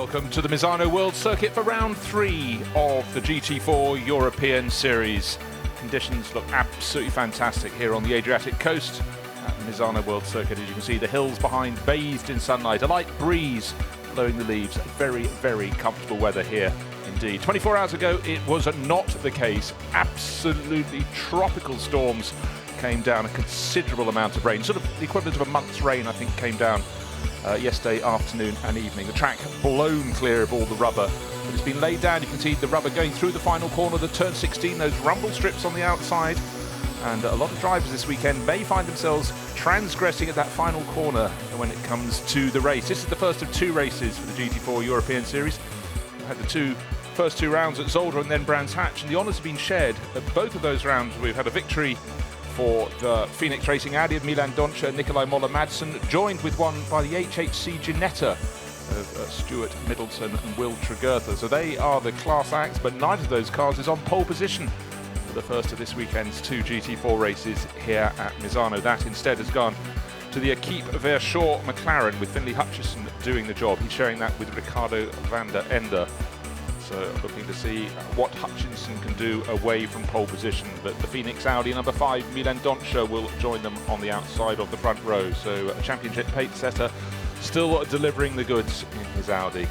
Welcome to the Misano World Circuit for round 3 of the GT4 European Series. Conditions look absolutely fantastic here on the Adriatic coast at Misano World Circuit. As you can see, the hills behind bathed in sunlight, a light breeze blowing the leaves. Very, very comfortable weather here indeed. 24 hours ago, it was not the case. Absolutely tropical storms came down, a considerable amount of rain, sort of the equivalent of a month's rain, I think, came down yesterday afternoon and evening. The track blown clear of all the rubber, but it's been laid down. You can see the rubber going through the final corner, the turn 16, those rumble strips on the outside, and a lot of drivers this weekend may find themselves transgressing at that final corner when it comes to the race. This is the first of 2 races for the GT4 European Series. We had the first two rounds at Zolder and then Brands Hatch, and the honours have been shared at both of those rounds. We've had a victory for the Phoenix Racing Audi of Milan Doncia and Nikolai Moller-Madsen, joined with one by the HHC Ginetta of Stuart Middleton and Will Tregurtha. So they are the class acts, but neither of those cars is on pole position for the first of this weekend's 2 GT4 races here at Misano. That instead has gone to the Equipe Verschoor McLaren, with Finlay Hutchison doing the job. He's sharing that with Ricardo van der Ende. So looking to see what Hutchinson can do away from pole position. But the Phoenix Audi number 5, Milan Doncia, will join them on the outside of the front row. So a championship pace setter still delivering the goods in his Audi.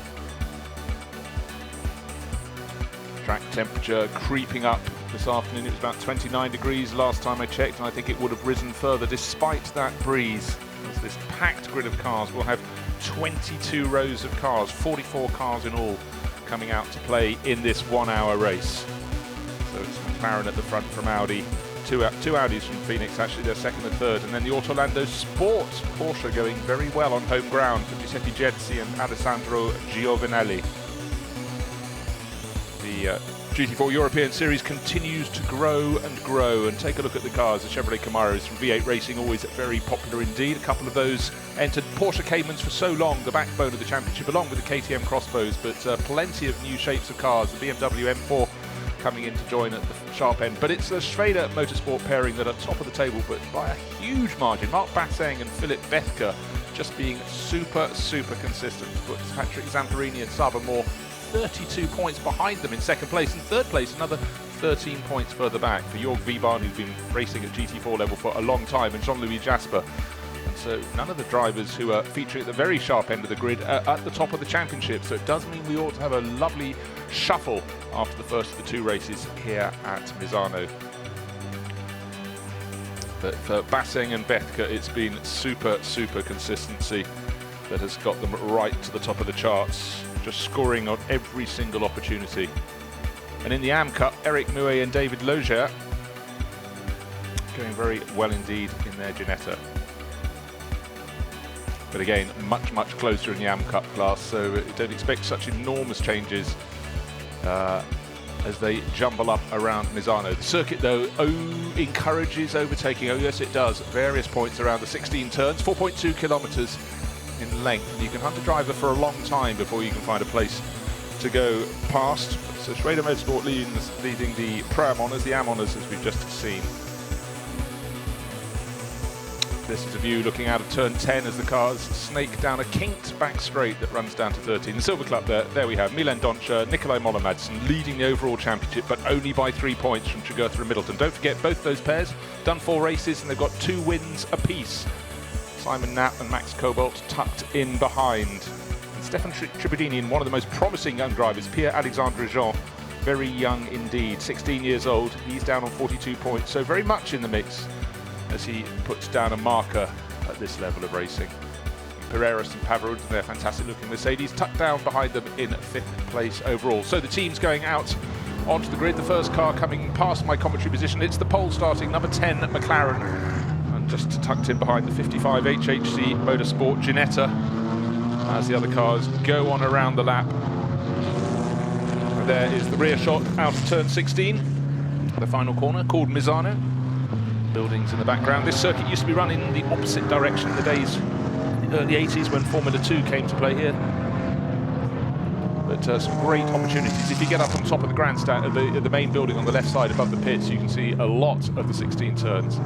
Track temperature creeping up this afternoon. It was about 29 degrees last time I checked, and I think it would have risen further despite that breeze. As this packed grid of cars will have 22 rows of cars, 44 cars in all, coming out to play in this 1-hour race. So it's McLaren at the front from Audi, two Audis from Phoenix, actually they're second and third, and then the Autolando Sport Porsche going very well on home ground for Giuseppe Gezzi and Alessandro Giovinelli. The GT4 European Series continues to grow and grow, and take a look at the cars. The Chevrolet Camaros from V8 Racing, always very popular indeed. A couple of those entered Porsche Caymans for so long, the backbone of the championship, along with the KTM Crossbows, but plenty of new shapes of cars. The BMW M4 coming in to join at the sharp end, but it's the Schrader Motorsport pairing that are top of the table, but by a huge margin. Mark Basseng and Philip Bethke just being super consistent. But Patrick Zamparini and Saba Moore 32 points behind them in second place, and third place another 13 points further back for Jörg Wiebahn, who's been racing at GT4 level for a long time, and Jean-Louis Jasper. And so none of the drivers who are featuring at the very sharp end of the grid are at the top of the championship. So it does mean we ought to have a lovely shuffle after the first of the 2 races here at Misano. But for Basseng and Bethke, it's been super consistency that has got them right to the top of the charts, just scoring on every single opportunity. And in the Am Cup, Eric Mouet and David Logier going very well indeed in their Ginetta. But again, much closer in the Am Cup class, so don't expect such enormous changes as they jumble up around Misano. The circuit, though, encourages overtaking. Oh yes, it does. Various points around the 16 turns, 4.2 kilometers in length, and you can hunt a driver for a long time before you can find a place to go past. So Schrader Motorsport leading the Pro-Am honours, the Am honours, as we've just seen. This is a view looking out of turn 10 as the cars snake down a kinked back straight that runs down to 13. The Silver Club there we have Milan Doncia, Nikolai Moller-Madsen leading the overall championship, but only by 3 points from Tregurtha and Middleton. Don't forget, both those pairs done 4 races and they've got 2 wins apiece. Simon Knapp and Max Cobalt tucked in behind. And Stefan Tribadini, one of the most promising young drivers, Pierre-Alexandre Jean, very young indeed, 16 years old. He's down on 42 points, so very much in the mix as he puts down a marker at this level of racing. Pereiras and Pavarud, their fantastic looking Mercedes, tucked down behind them in 5th place overall. So the team's going out onto the grid. The first car coming past my commentary position, it's the pole starting number 10 McLaren. Just tucked in behind the 55 HHC Motorsport Ginetta as the other cars go on around the lap. And there is the rear shot out of turn 16, the final corner called Misano. Buildings in the background. This circuit used to be run in the opposite direction in the days in the early 80s when Formula 2 came to play here. But some great opportunities. If you get up on top of the grandstand, the main building on the left side above the pits, you can see a lot of the 16 turns.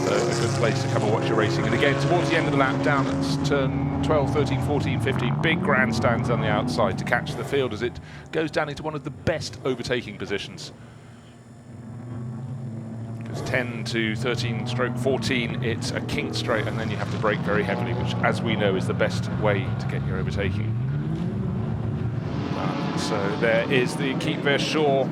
a good place to come and watch your racing. And again, towards the end of the lap, down at turn 12, 13, 14, 15, big grandstands on the outside to catch the field as it goes down into one of the best overtaking positions. 10 to 13 stroke 14, it's a kink straight, and then you have to brake very heavily, which, as we know, is the best way to get your overtaking. So there is the Keep Verschoor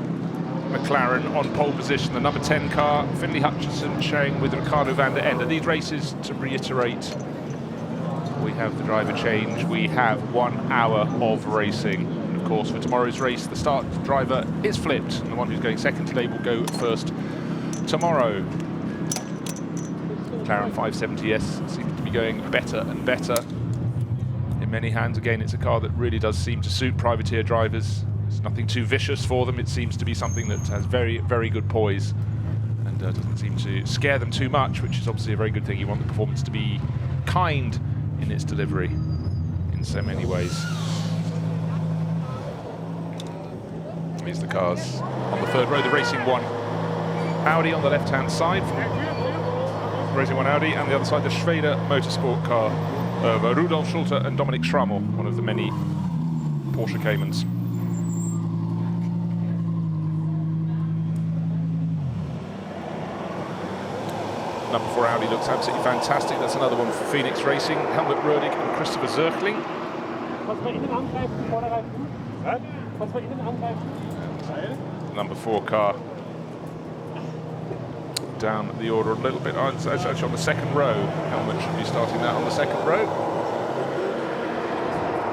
McLaren on pole position, the number 10 car, Finlay Hutchinson sharing with Ricardo van der Ende. These races, to reiterate, we have the driver change, we have 1 hour of racing. And of course, for tomorrow's race, the start driver is flipped, and the one who's going second today will go first tomorrow. McLaren 570S seems to be going better and better in many hands. Again, it's a car that really does seem to suit privateer drivers. It's nothing too vicious for them. It seems to be something that has very, very good poise and doesn't seem to scare them too much, which is obviously a very good thing. You want the performance to be kind in its delivery in so many ways. Here's the cars on the third row, the Racing One Audi on the left-hand side, Racing One Audi, and the other side the SRO Motorsport car of Rudolf Schulte and Dominik Schrammel, one of the many Porsche Caymans. Number 4 Audi looks absolutely fantastic. That's another one for Phoenix Racing, Helmut Rödig and Christopher Zirkling. Number 4 car down the order a little bit. It's actually on the second row. Helmut should be starting that on the second row.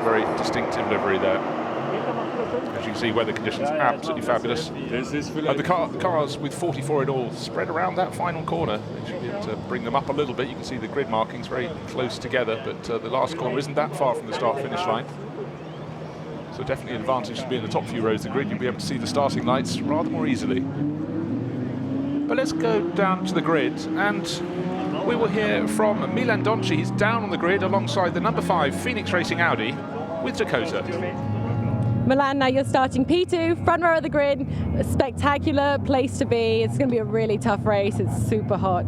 Very distinctive livery there. As you can see, weather conditions absolutely fabulous. The cars with 44 in all spread around that final corner. They should be able to bring them up a little bit. You can see the grid markings very close together, but the last corner isn't that far from the start-finish line. So definitely an advantage to be in the top few rows of the grid. You'll be able to see the starting lights rather more easily. But let's go down to the grid, and we will hear from Milan Donci. He's down on the grid alongside the number 5 Phoenix Racing Audi with Dakota. Milan, now you're starting P2, front row of the grid, a spectacular place to be. It's going to be a really tough race. It's super hot.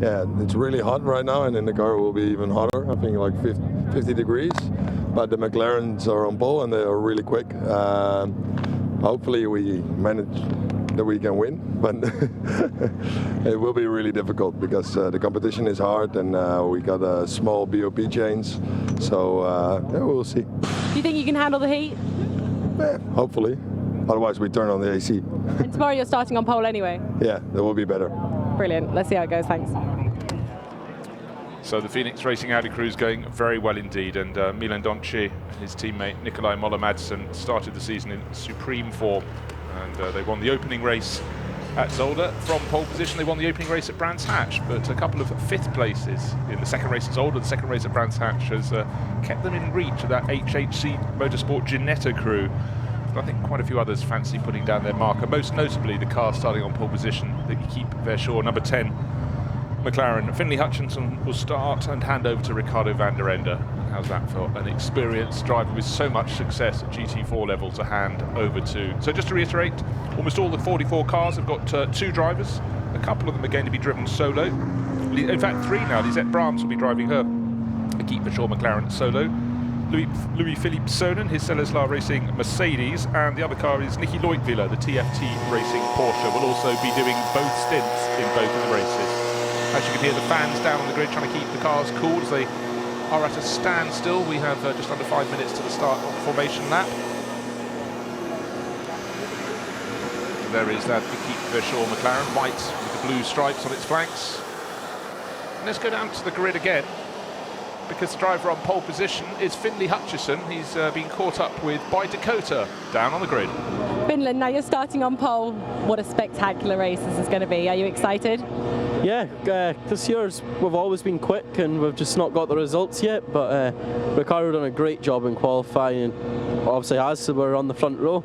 Yeah, it's really hot right now, and in the car will be even hotter. I think like 50 degrees. But the McLarens are on pole and they are really quick. Hopefully we manage that we can win, but it will be really difficult because the competition is hard and we got a small BOP change. So yeah, we'll see. Do you think you can handle the heat? Yeah, hopefully. Otherwise we turn on the AC. And tomorrow you're starting on pole anyway? Yeah, that will be better. Brilliant. Let's see how it goes. Thanks. So the Phoenix Racing Audi crew is going very well indeed, and Milan Donci and his teammate Nikolai Moller-Madsen started the season in supreme form, and they won the opening race at Zolder from pole position. They won the opening race at Brands Hatch, but a couple of 5th places in the second race at Zolder. The second race at Brands Hatch has kept them in reach of that HHC Motorsport Ginetta crew. But I think quite a few others fancy putting down their marker, most notably the car starting on pole position, the Keep Verschoor number 10 McLaren. Finlay Hutchinson will start and hand over to Ricardo van der Ende. How's that for an experienced driver with so much success at GT4 level to hand over to? So just to reiterate, almost all the 44 cars have got 2 drivers. A couple of them are going to be driven solo. In fact, 3 now. Lisette Brahms will be driving her Keep Verschoor McLaren solo. Louis-Philippe Sonen, his Celleslar Racing Mercedes, and the other car is Nicky Leutwiler, the TFT Racing Porsche, will also be doing both stints in both of the races. As you can hear, the fans down on the grid trying to keep the cars cool as they are at a standstill. We have just under 5 minutes to the start of the formation lap. There is that Keep Verschoor McLaren, white with the blue stripes on its flanks. And let's go down to the grid again, because the driver on pole position is Finlay Hutchinson. He's been caught up with by Dakota down on the grid. Finland, now you're starting on pole. What a spectacular race this is going to be. Are you excited? Yeah, this year's we've always been quick and we've just not got the results yet, but Ricardo done a great job in qualifying. Obviously as we're on the front row,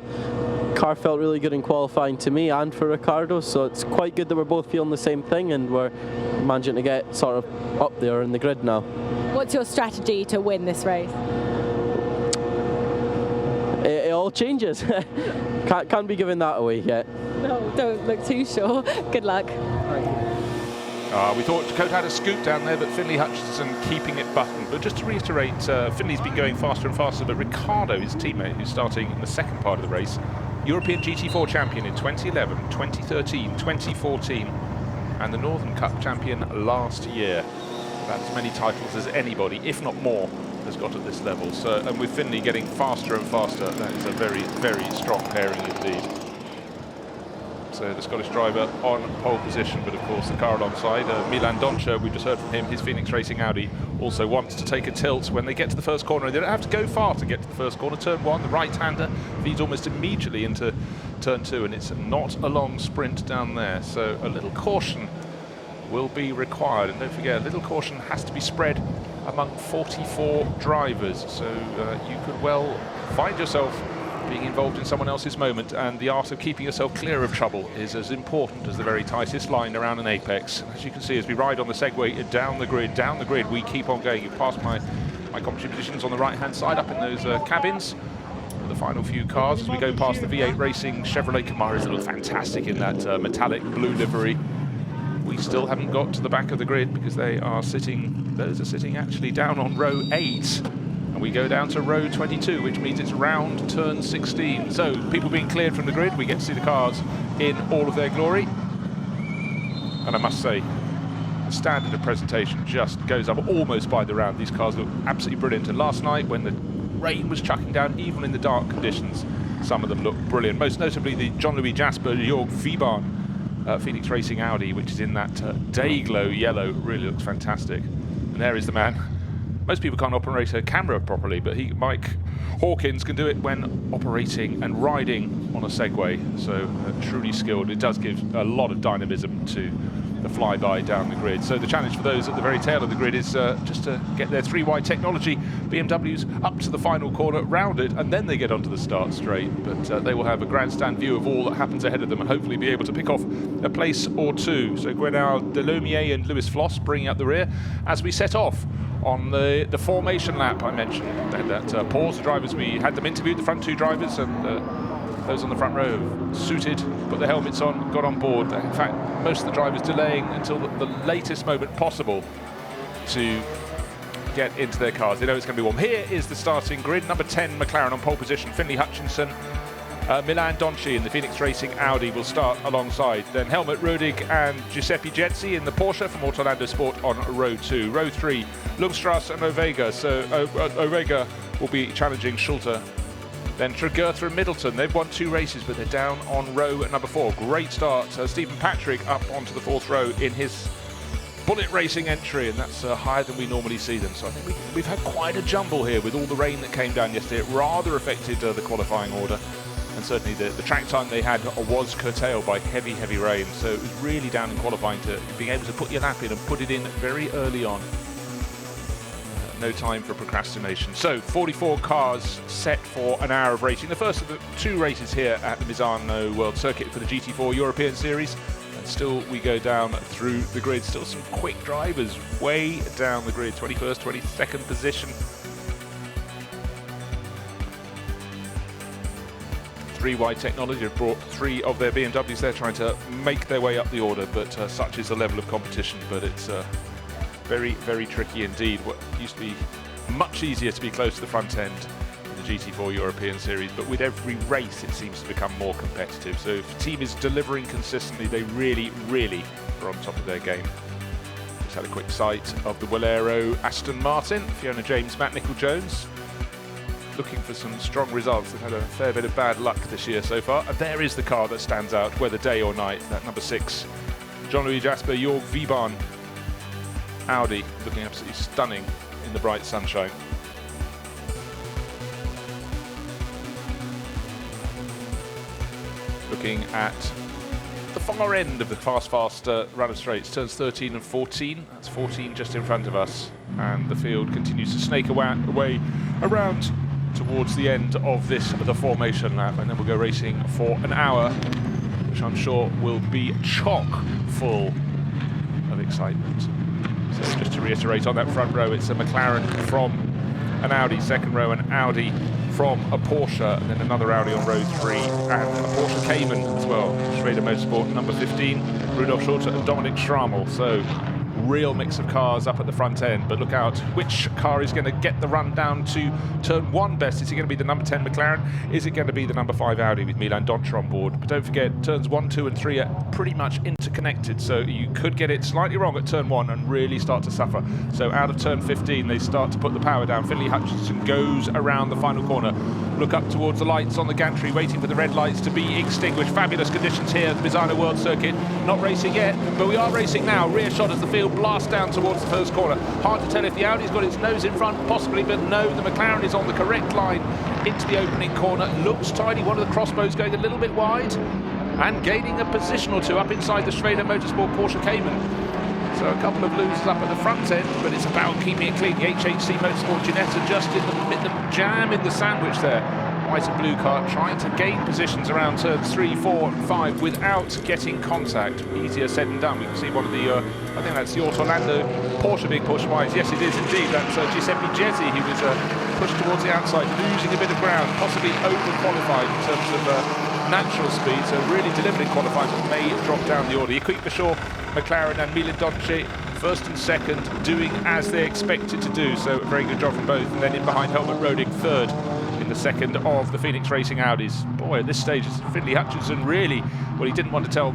car felt really good in qualifying to me and for Ricardo, so it's quite good that we're both feeling the same thing and we're managing to get sort of up there in the grid now. What's your strategy to win this race? It all changes. Can't be giving that away yet. No, don't look too sure. Good luck. We thought Dakota had a scoop down there, but Finley Hutchinson keeping it buttoned. But just to reiterate, Finley's been going faster and faster, but Ricardo, his teammate, who's starting in the second part of the race, European GT4 champion in 2011, 2013, 2014, and the Northern Cup champion last year. That's as many titles as anybody, if not more, has got at this level. So, and with Finley getting faster and faster, that is a very, very strong pairing indeed. So the Scottish driver on pole position, but of course the car alongside, Milan Doncha, we just heard from him, his Phoenix Racing Audi also wants to take a tilt when they get to the first corner. They don't have to go far to get to the first corner. Turn 1, the right-hander feeds almost immediately into turn 2, and it's not a long sprint down there. So a little caution will be required, and don't forget, a little caution has to be spread among 44 drivers. So you could well find yourself being involved in someone else's moment, and the art of keeping yourself clear of trouble is as important as the very tightest line around an apex. As you can see, as we ride on the Segway down the grid, we keep on going. You pass my commentary positions on the right-hand side up in those cabins. The final few cars as we go past the V8 Racing Chevrolet Camaros that look fantastic in that metallic blue livery. We still haven't got to the back of the grid because those are sitting actually down on row 8. And we go down to row 22, which means it's round turn 16. So people being cleared from the grid, we get to see the cars in all of their glory. And I must say, the standard of presentation just goes up almost by the round. These cars look absolutely brilliant. And last night, when the rain was chucking down, even in the dark conditions, some of them look brilliant. Most notably, the Jean-Louis Jasper Jörg Vibahn Phoenix Racing Audi, which is in that day glow yellow, really looks fantastic. And there is the man. Most people can't operate a camera properly, but Mike Hawkins can do it when operating and riding on a Segway. So truly skilled. It does give a lot of dynamism to the flyby down the grid. So the challenge for those at the very tail of the grid is just to get their 3-wide technology BMWs up to the final corner, round it, and then they get onto the start straight. But they will have a grandstand view of all that happens ahead of them and hopefully be able to pick off a place or two. So Gwenal Delomier and Lewis Floss bringing up the rear as we set off on the formation lap I mentioned. That pause, the drivers, we had them interviewed, the front 2 drivers, and those on the front row suited, put their helmets on, got on board. In fact, most of the drivers delaying until the latest moment possible to get into their cars. They know it's going to be warm. Here is the starting grid. Number 10, McLaren on pole position. Finley Hutchinson, Milan Donchi in the Phoenix Racing Audi will start alongside. Then Helmut Rudig and Giuseppe Getzi in the Porsche from Orlando Sport on row 2. Row 3, Lungstrasse and Ovega. So Ovega will be challenging Schulte. Then Tregertha and Middleton, they've won 2 races, but they're down on row number 4. Great start. Stephen Patrick up onto the 4th row in his Bullet Racing entry, and that's higher than we normally see them. So I think we've had quite a jumble here with all the rain that came down yesterday. It rather affected the qualifying order, and certainly the track time they had was curtailed by heavy, heavy rain. So it was really down in qualifying to being able to put your lap in and put it in very early on. No time for procrastination. So 44 cars set for an hour of racing. The first of the 2 races here at the Misano World Circuit for the GT4 European Series. And still we go down through the grid. Still some quick drivers way down the grid. 21st, 22nd position. 3-wide technology have brought 3 of their BMWs there trying to make their way up the order, but such is the level of competition. But it's very, very tricky indeed. What used to be much easier to be close to the front end in the GT4 European Series, but with every race it seems to become more competitive. So if a team is delivering consistently, they really, really are on top of their game. Just had a quick sight of the Walero Aston Martin, Fiona James, Matt Nicol-Jones, looking for some strong results. They've had a fair bit of bad luck this year so far. And there is the car that stands out, whether day or night, that number 6, Jean-Louis Jasper Jörg Vibahn Audi, looking absolutely stunning in the bright sunshine. Looking at the far end of the fast run of straights, turns 13 and 14. That's 14 just in front of us, and the field continues to snake away around towards the end of the formation lap, and then we'll go racing for an hour, which I'm sure will be chock full of excitement. So just to reiterate, on that front row, it's a McLaren from an Audi, second row an Audi from a Porsche, and then another Audi on row 3, and a Porsche Cayman as well. Schrader Motorsport, number 15, Rudolf Schulter and Dominic Schrammel. So real mix of cars up at the front end, but look out which car is going to get the run down to turn 1 best. Is it going to be the number 10 McLaren? Is it going to be the number 5 Audi with Milan Doncher on board? But don't forget, turns 1, 2 and 3 are pretty much interconnected, so you could get it slightly wrong at turn 1 and really start to suffer. So out of turn 15 they start to put the power down. Finlay Hutchinson goes around the final corner. Look up towards the lights on the gantry, waiting for the red lights to be extinguished. Fabulous conditions here at the Misano World Circuit. Not racing yet, but we are racing now. Rear shot as the field blasts down towards the first corner. Hard to tell if the Audi's got its nose in front, possibly, but no, the McLaren is on the correct line into the opening corner. Looks tidy, one of the crossbows going a little bit wide and gaining a position or two up inside the Schrader Motorsport Porsche Cayman. So a couple of losers up at the front end, but it's about keeping it clean. The HHC Motorsport Ginetta just in the jam in the sandwich there. White and blue car trying to gain positions around turns 3, 4 and 5 without getting contact. Easier said than done. We can see one of the, I think that's the Orlando Porsche being pushed wide. Yes, it is indeed. That's Giuseppe Jezzi. He was pushed towards the outside, losing a bit of ground, possibly over-qualified in terms of natural speed. So really delivering qualifying, but may drop down the order. Equipe Shaw, McLaren and Milan Doncher first and second, doing as they expected to do. So a very good job from both. And then in behind, Helmut Rodig third in the second of the Phoenix Racing Audis. Boy, at this stage, Finlay Hutchinson really, well, he didn't want to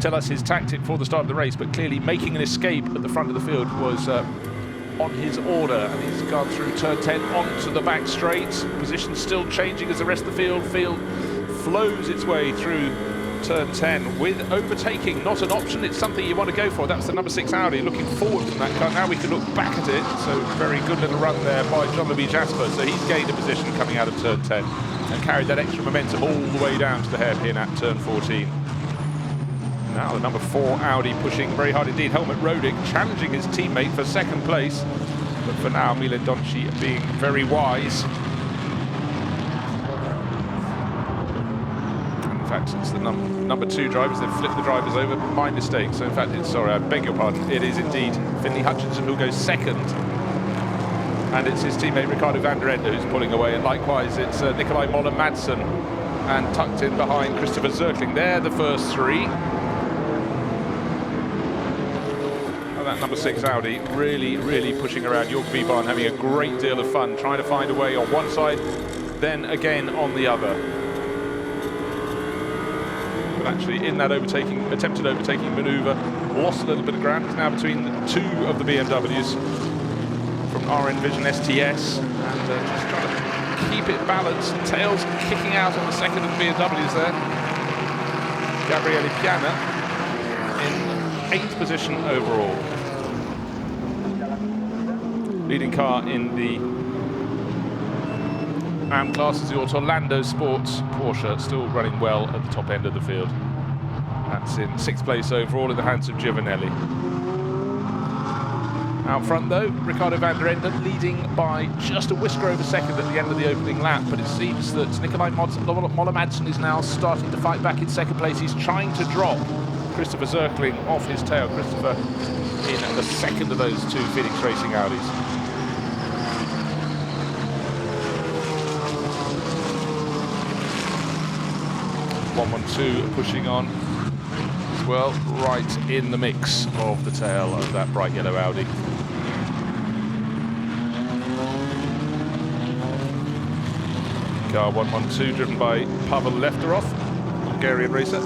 tell us his tactic for the start of the race, but clearly making an escape at the front of the field was on his order, and he's gone through turn 10 onto the back straight. Position still changing as the rest of the field flows its way through turn 10 with overtaking not an option. It's something you want to go for. That's the number 6 Audi looking forward from that car. Now we can look back at it. So very good little run there by Jean-Louis Jasper. So he's gained a position coming out of turn 10 and carried that extra momentum all the way down to the hairpin at turn 14. Now the number 4 Audi pushing very hard indeed. Helmut Rodig challenging his teammate for second place, but for now Milan Doncher being very wise. In fact, it's the number 2 drivers. They've flipped the drivers over. My mistake. So in fact, sorry, I beg your pardon. It is indeed Finlay Hutchinson who goes second, and it's his teammate Ricardo van der Ende who's pulling away. And likewise, it's Nikolai Moller-Madsen, and tucked in behind Christopher Zirkling. They're the first 3. That number 6 Audi really pushing around Jörg Wiebahn, having a great deal of fun, trying to find a way on one side, then again on the other. But actually in that attempted overtaking manoeuvre, lost a little bit of ground. It's now between 2 of the BMWs from RN Vision STS, and just trying to keep it balanced. Tails kicking out on the second of the BMWs there. Gabriele Piana in 8th position overall. Leading car in the AM class is the Orlando Sports Porsche, still running well at the top end of the field. That's in 6th place overall in the hands of Giovanelli. Out front though, Ricardo van der Ende leading by just a whisker over second at the end of the opening lap, but it seems that Nikolai Moller-Madsen is now starting to fight back in second place. He's trying to drop Christopher Zirkling off his tail. Christopher in the second of those 2 Phoenix Racing Audis. 112 pushing on as well, right in the mix of the tail of that bright yellow Audi. Car 112 driven by Pavel Lefterov, Bulgarian racer.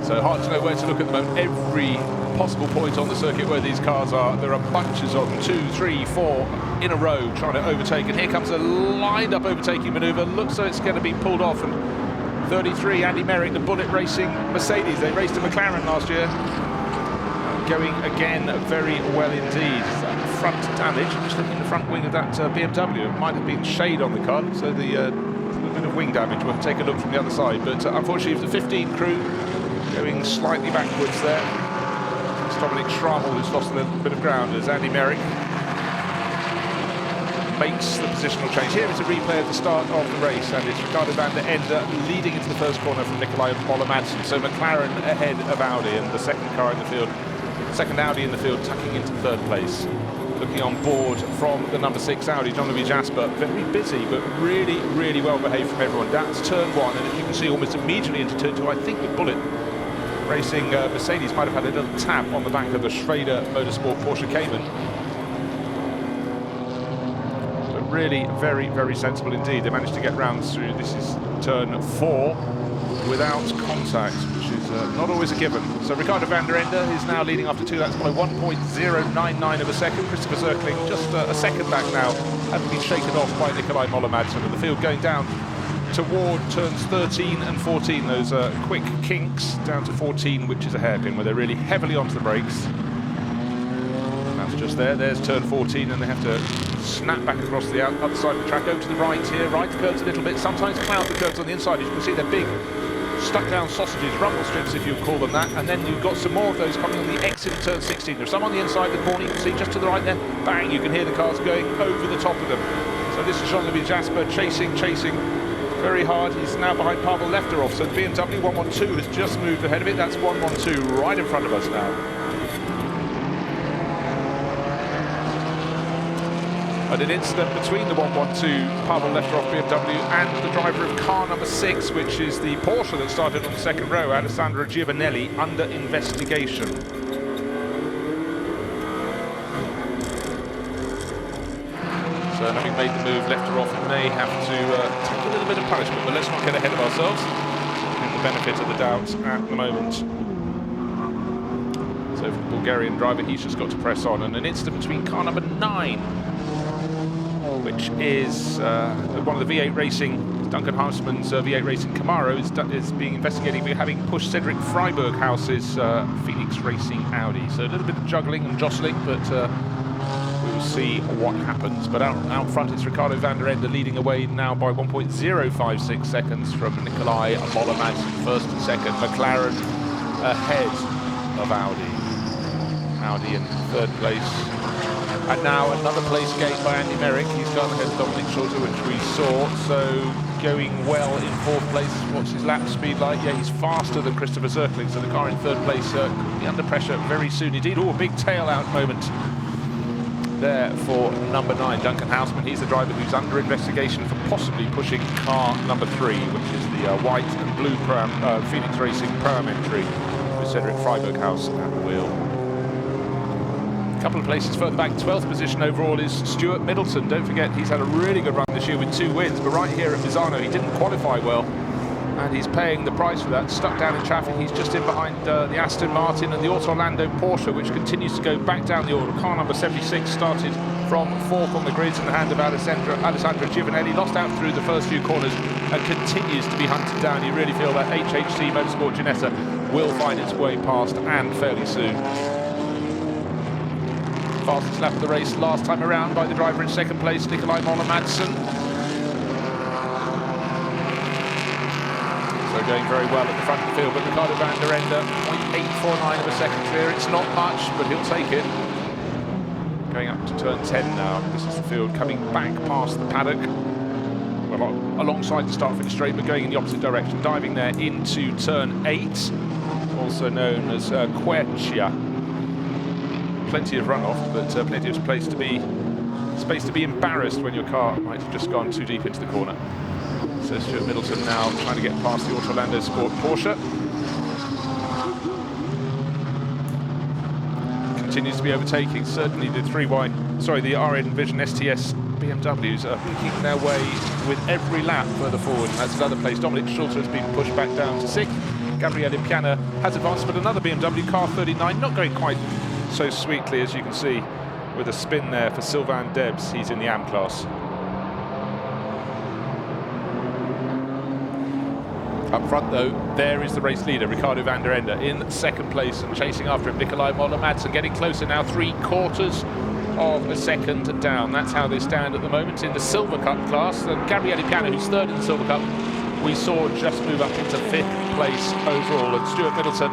So hard to know where to look at the moment. Every possible point on the circuit where these cars are, there are bunches of them, 2, 3, 4 in a row trying to overtake, and here comes a lined up overtaking manoeuvre. Looks like it's going to be pulled off, and 33 Andy Merrick, the Bullet Racing Mercedes, they raced a McLaren last year, going again very well indeed. That front damage, just looking at the front wing of that BMW, it might have been shade on the car, so the little bit of wing damage. We'll take a look from the other side, but unfortunately for the 15 crew, going slightly backwards there. It's Dominic Schrammel who's lost a little bit of ground as Andy Merrick makes the positional change. Here is a replay of the start of the race, and it's Ricardo van der Ende leading into the first corner from Nikolai Moller-Madsen. So McLaren ahead of Audi, and the second car in the field, second Audi in the field, tucking into 3rd place. looking on board from the number 6 Audi, Jean-Louis Jasper. Very busy, but really, really well behaved from everyone. That's turn 1, and as you can see, almost immediately into turn 2, I think the Bullet Racing Mercedes might have had a little tap on the back of the Schrader Motorsport Porsche Cayman. But really very, very sensible indeed. They managed to get round through, this is turn 4, without contact, which is not always a given. So Ricardo van der Ende is now leading after 2 laps by 1.099 of a second. Christopher Zirkling just a second back now, having been shaken off by Nikolai Moller-Madsen, and the field going down toward turns 13 and 14, those quick kinks down to 14, which is a hairpin, where they're really heavily onto the brakes. That's just there's turn 14, and they have to snap back across the other side of the track, over to the right here, right curves a little bit, sometimes cloud the curves on the inside. As you can see, they're big, stuck down sausages, rumble strips if you would call them that, and then you've got some more of those coming on the exit of turn 16. There's some on the inside of the corner, you can see just to the right there, bang, you can hear the cars going over the top of them. So this is Jean-Louis Jasper chasing very hard. He's now behind Pavel Lefterov, so the BMW 112 has just moved ahead of it. That's 112 right in front of us now. And an incident between the 112 Pavel Lefterov BMW and the driver of car number 6, which is the Porsche that started on the second row, Alessandro Giovanelli, under investigation. So having made the move, Lefterov may have to take a little bit of punishment, but let's not get ahead of ourselves. Give the benefit of the doubt at the moment. So for the Bulgarian driver, he's just got to press on. And an incident between car number 9, which is one of the V8 Racing, Duncan Hausmann's V8 Racing Camaro, is being investigated for having pushed Cedric Freiberghause's Phoenix Racing Audi. So a little bit of juggling and jostling, but we'll see what happens. But out front, it's Ricardo van der Ende leading away now by 1.056 seconds from Nikolai Moller-Madsen, first and second. McLaren ahead of Audi. Audi in third place. And now another place gained by Andy Merrick. He's gone ahead of Dominic Schulter, which we saw. So going well in fourth place. What's his lap speed like? Yeah, he's faster than Christopher Zirkling. So the car in third place could be under pressure very soon indeed. Oh, a big tail out moment there for number 9, Duncan Hausmann. He's the driver who's under investigation for possibly pushing car number 3, which is the white and blue Phoenix Racing Pro-Am entry with Cedric Freiberghaus at the wheel. A couple of places further back, 12th position overall is Stuart Middleton. Don't forget, he's had a really good run this year with 2 wins, but right here at Misano, he didn't qualify well, and he's paying the price for that. Stuck down in traffic, he's just in behind the Aston Martin and the Auto Orlando Porsche, which continues to go back down the order. Car number 76 started from 4th on the grids in the hand of Alessandro Giovanelli, lost out through the first few corners and continues to be hunted down. You really feel that HHC Motorsport Ginetta will find its way past, and fairly soon. Fastest lap of the race last time around by the driver in second place, Nikolai Moller-Madsen. So going very well at the front of the field, but Ricardo van der Ende, 0.849 of a second clear. It's not much, but he'll take it. Going up to turn 10 now. This is the field coming back past the paddock. Well, alongside the start-finish straight, but going in the opposite direction, diving there into turn 8, also known as Quercia. Plenty of runoff, but plenty of space to be embarrassed when your car might have just gone too deep into the corner. So Stuart Middleton now trying to get past the Auto Orlando Sport Porsche. Continues to be overtaking. Certainly the the RN Vision STS BMWs are picking their way with every lap further forward. And that's another place. Dominic Schulter has been pushed back down to 6th. Gabriele Piana has advanced, but another BMW, car 39, not going quite so sweetly, as you can see, with a spin there for Sylvain Debs. He's in the AM class. Up front, though, there is the race leader, Ricardo van der Ende, in second place, and chasing after him, Nikolai Moller-Madsen, getting closer now, 3/4 of a second down. That's how they stand at the moment in the Silver Cup class. And Gabriele Piana, who's third in the Silver Cup, we saw just move up into 5th place overall, and Stuart Middleton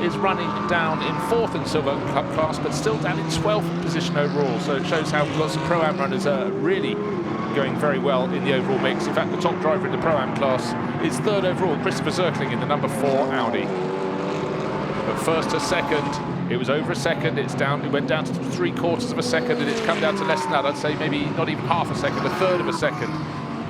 is running down in 4th in Silver Cup class, but still down in 12th position overall. So it shows how we've got some Pro-Am runners really going very well in the overall mix. In fact, the top driver in the Pro-Am class is 3rd overall, Christopher Zirkling in the number 4 Audi. But first to second, It was over a second, it went down to 3/4 of a second, and it's come down to less than that. I'd say maybe not even half a second, a third of a second,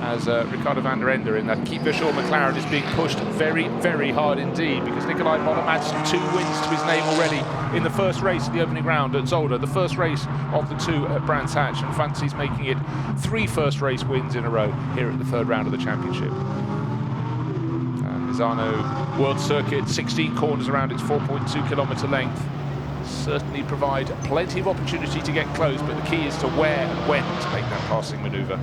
as Ricardo van der Ende in that Keep Visual McLaren is being pushed very, very hard indeed, because Nikolai Moller-Madsen 2 wins to his name already in the first race of the opening round at Zolder, the first race of the 2 at Brands Hatch, and fancies making it 3 first race wins in a row here at the 3rd round of the championship. Misano World Circuit, 16 corners around its 4.2 kilometre length. Certainly provide plenty of opportunity to get close, but the key is to where and when to make that passing manoeuvre.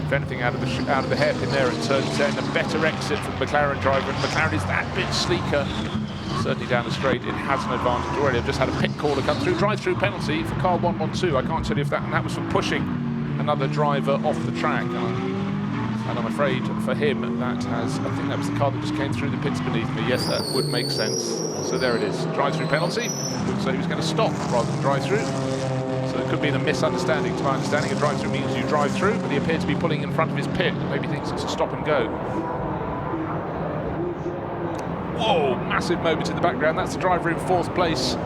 If anything, out of the hairpin there at turn 10, a better exit from the McLaren driver, and McLaren is that bit sleeker. Certainly down the straight, it has an advantage already. I've just had a pit caller come through, drive-through penalty for car 112. I can't tell you if that was for pushing another driver off the track. And I'm afraid for him, I think that was the car that just came through the pits beneath me. Yes, that would make sense. So there it is, drive-through penalty. Looks like he was going to stop rather than drive-through. So it could be a misunderstanding. To my understanding, a drive-through means you drive through, but he appeared to be pulling in front of his pit. Maybe thinks it's a stop and go. Whoa, massive moment in the background. That's the driver in 4th place.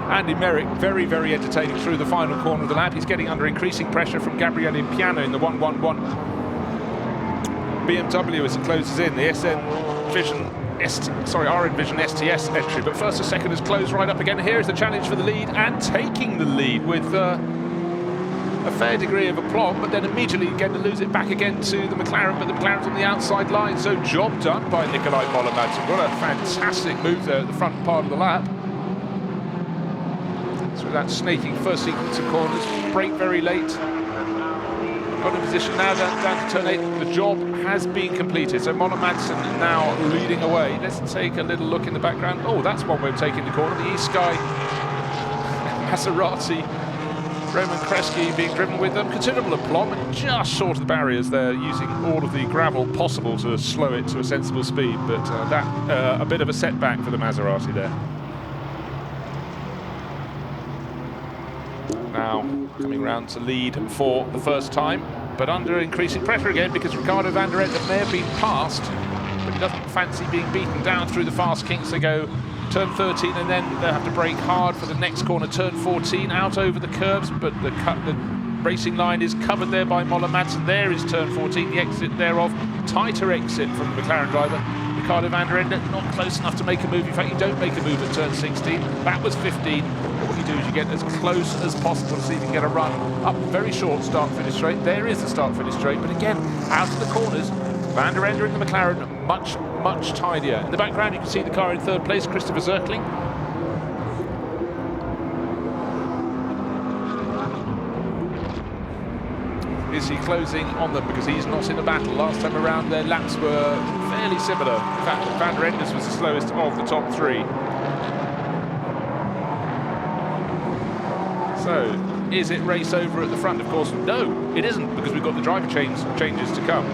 Andy Merrick, very, very entertaining through the final corner of the lap. He's getting under increasing pressure from Gabriele Piano in the 111. BMW as it closes in, the RN Vision STS entry, but first a second has closed right up again. Here is the challenge for the lead, and taking the lead with a fair degree of aplomb, but then immediately again to lose it back again to the McLaren, but the McLaren's on the outside line, so job done by Nikolai Moller-Madsen. What a fantastic move there at the front part of the lap. Through that snaking first sequence of corners, brake very late. Got in position now down to turn 8. The job has been completed. So Moller-Madsen now leading away. Let's take a little look in the background. Oh, that's one way of taking the corner. The E-Sky Maserati, Roman Kresge being driven with considerable aplomb and just short of the barriers there, using all of the gravel possible to slow it to a sensible speed. But a bit of a setback for the Maserati there. Now coming round to lead for the first time, but under increasing pressure again, because Ricardo van der Ende may have been passed, but he doesn't fancy being beaten down through the fast kinks. They go turn 13, and then they'll have to brake hard for the next corner, turn 14, out over the curbs, but the racing line is covered there by Moller-Madsen. There is turn 14, the exit thereof, tighter exit from the McLaren driver. Ricardo van der Ende not close enough to make a move. In fact, you don't make a move at turn 16. That was 15. But what you do is you get as close as possible to see if you can get a run up. Very short start-finish straight. There is the start-finish straight, but again, out of the corners, van der Ende in the McLaren much, much tidier. In the background, you can see the car in 3rd place, Christopher Zirkling. Is he closing on them because he's not in a battle? Last time around, their laps were fairly similar. In fact, van der Ende's was the slowest of the top 3. So, is it race over at the front? Of course, no, it isn't, because we've got the driver changes to come.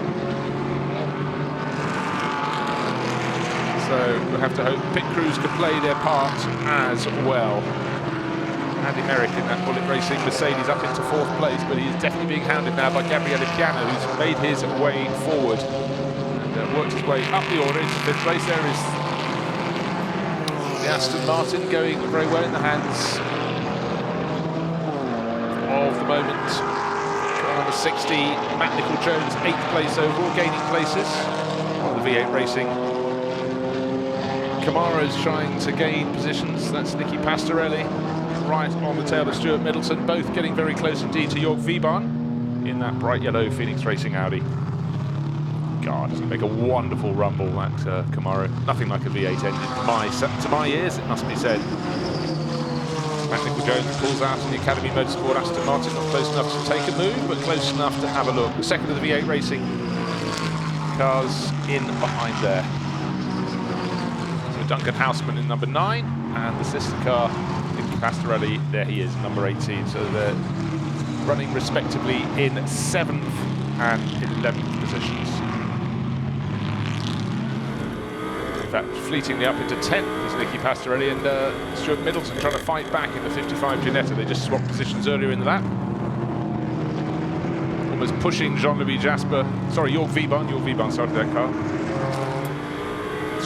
So we'll have to hope pit crews can play their part as well. Andy Merrick in that Bullet Racing Mercedes up into 4th place, but he's definitely being hounded now by Gabriele Piano, who's made his way forward and worked his way up the order into 5th place. There is the Aston Martin going very well in the hands of the moment. Car number 60, Matt Nicol-Jones, 8th place overall, gaining places on the V8 Racing. Camaro's trying to gain positions. That's Nicky Pastorelli right on the tail of Stuart Middleton, both getting very close indeed to Jörg Wiebahn in that bright yellow Phoenix Racing Audi. God, doesn't make a wonderful rumble, that Camaro. Nothing like a V8 engine to my ears, it must be said. Matt Nicol-Jones pulls out in the Academy Motorsport Aston Martin, not close enough to take a move, but close enough to have a look. The second of the V8 Racing cars in behind there. So Duncan Houseman in number 9, and the sister car, Nicky Pastorelli, there he is, number 18. So they're running respectively in 7th and 11th positions. In fact, fleetingly up into 10th is Nicky Pastorelli, and Stuart Middleton trying to fight back in the 55 Ginetta. They just swapped positions earlier in the lap. Almost pushing Jean-Louis Jasper, sorry, Jörg Wiebahn started that car.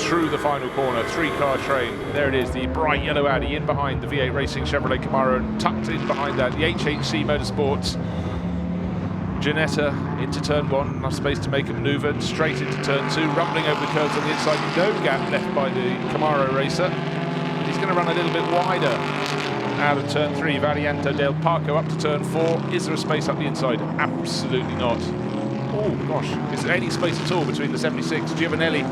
through the final corner, 3-car train. There it is, the bright yellow Audi in behind the V8 Racing Chevrolet Camaro, and tucked in behind that, the HHC Motorsports Ginetta into turn 1, enough space to make a manoeuvre, straight into turn 2, rumbling over the curves on the inside, no gap left by the Camaro racer. He's going to run a little bit wider out of turn 3, Variante del Parco up to turn 4. Is there a space up the inside? Absolutely not. Oh gosh, is there any space at all between the 76 Giovanelli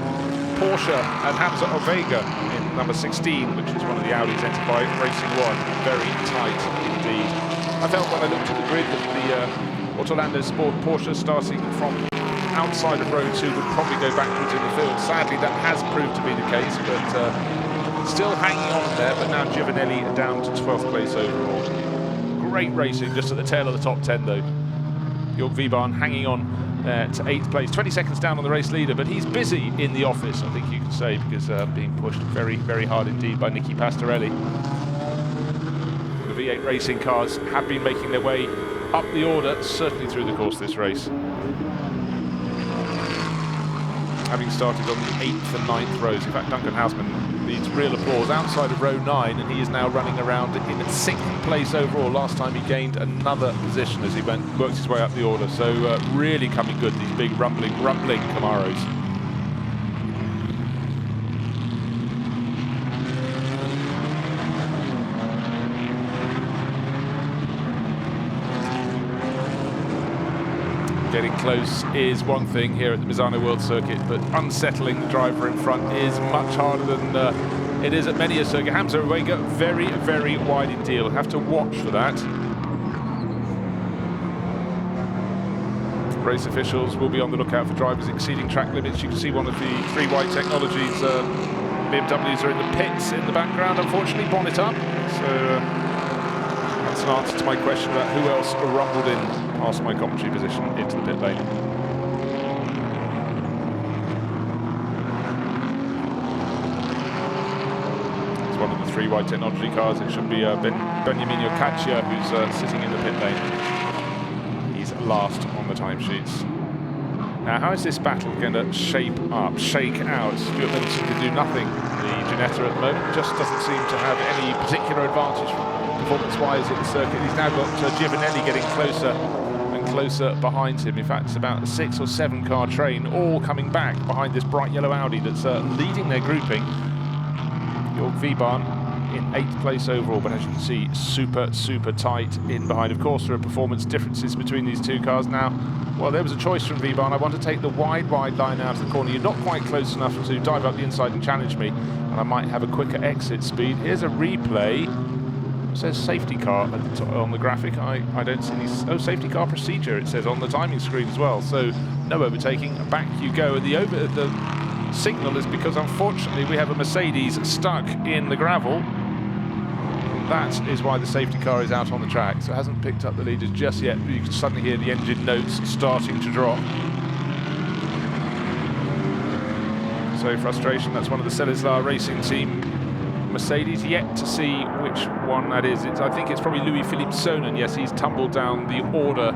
Porsche and Hamza Ovega in number 16, which is one of the Audis entered by Racing 1. Very tight indeed. I felt when I looked at the grid that the Autolando Sport Porsche starting from outside of row 2 would probably go backwards in the field. Sadly, that has proved to be the case, but still hanging on there. But now Giovanelli down to 12th place overall. Great racing just at the tail of the top 10 though. Jörg Wiebahn hanging on to 8th place, 20 seconds down on the race leader, but he's busy in the office, I think you can say, because being pushed very, very hard indeed by Nicky Pastorelli. The V8 racing cars have been making their way up the order, certainly through the course of this race. Having started on the 8th and 9th rows. In fact, Duncan Hausman needs real applause outside of row 9, and he is now running around in 6th place overall. Last time he gained another position as he worked his way up the order. So really coming good, these big rumbling Camaros. Getting close is one thing here at the Misano World Circuit, but unsettling the driver in front is much harder than it is at many a circuit. Hamza Ovega very, very wide indeed. You'll have to watch for that. Race officials will be on the lookout for drivers exceeding track limits. You can see one of the 3 White Technologies BMWs are in the pits in the background, unfortunately, bonnet up. So that's an answer to my question about who else rumbled in past my commentary position into the pit lane. It's one of the 3 White Technology cars. It should be Beniamino Caccia who's sitting in the pit lane. He's last on the timesheets. Now, how is this battle going to shake out? Stuart Middleton can do nothing. The Ginetta at the moment just doesn't seem to have any particular advantage performance-wise in the circuit. He's now got Giovanelli getting closer and closer behind him. In fact, it's about a 6 or 7 car train all coming back behind this bright yellow Audi that's leading their grouping. Jörg Wiebahn in 8th place overall, but as you can see, super tight in behind. Of course, there are performance differences between these 2 cars now. Well, there was a choice from Wiebahn. I want to take the wide line out of the corner. You're not quite close enough to dive up the inside and challenge me, and I might have a quicker exit speed. Here's a replay. It says safety car on the graphic. I don't see any. Oh, safety car procedure, it says on the timing screen as well. So no overtaking, back you go. And the signal is because unfortunately we have a Mercedes stuck in the gravel. That is why the safety car is out on the track. So it hasn't picked up the leaders just yet. You can suddenly hear the engine notes starting to drop. So frustration, that's one of the Celislaw Racing Team Mercedes, yet to see which one that is. I think it's probably Louis-Philippe Sonnen. Yes, he's tumbled down the order.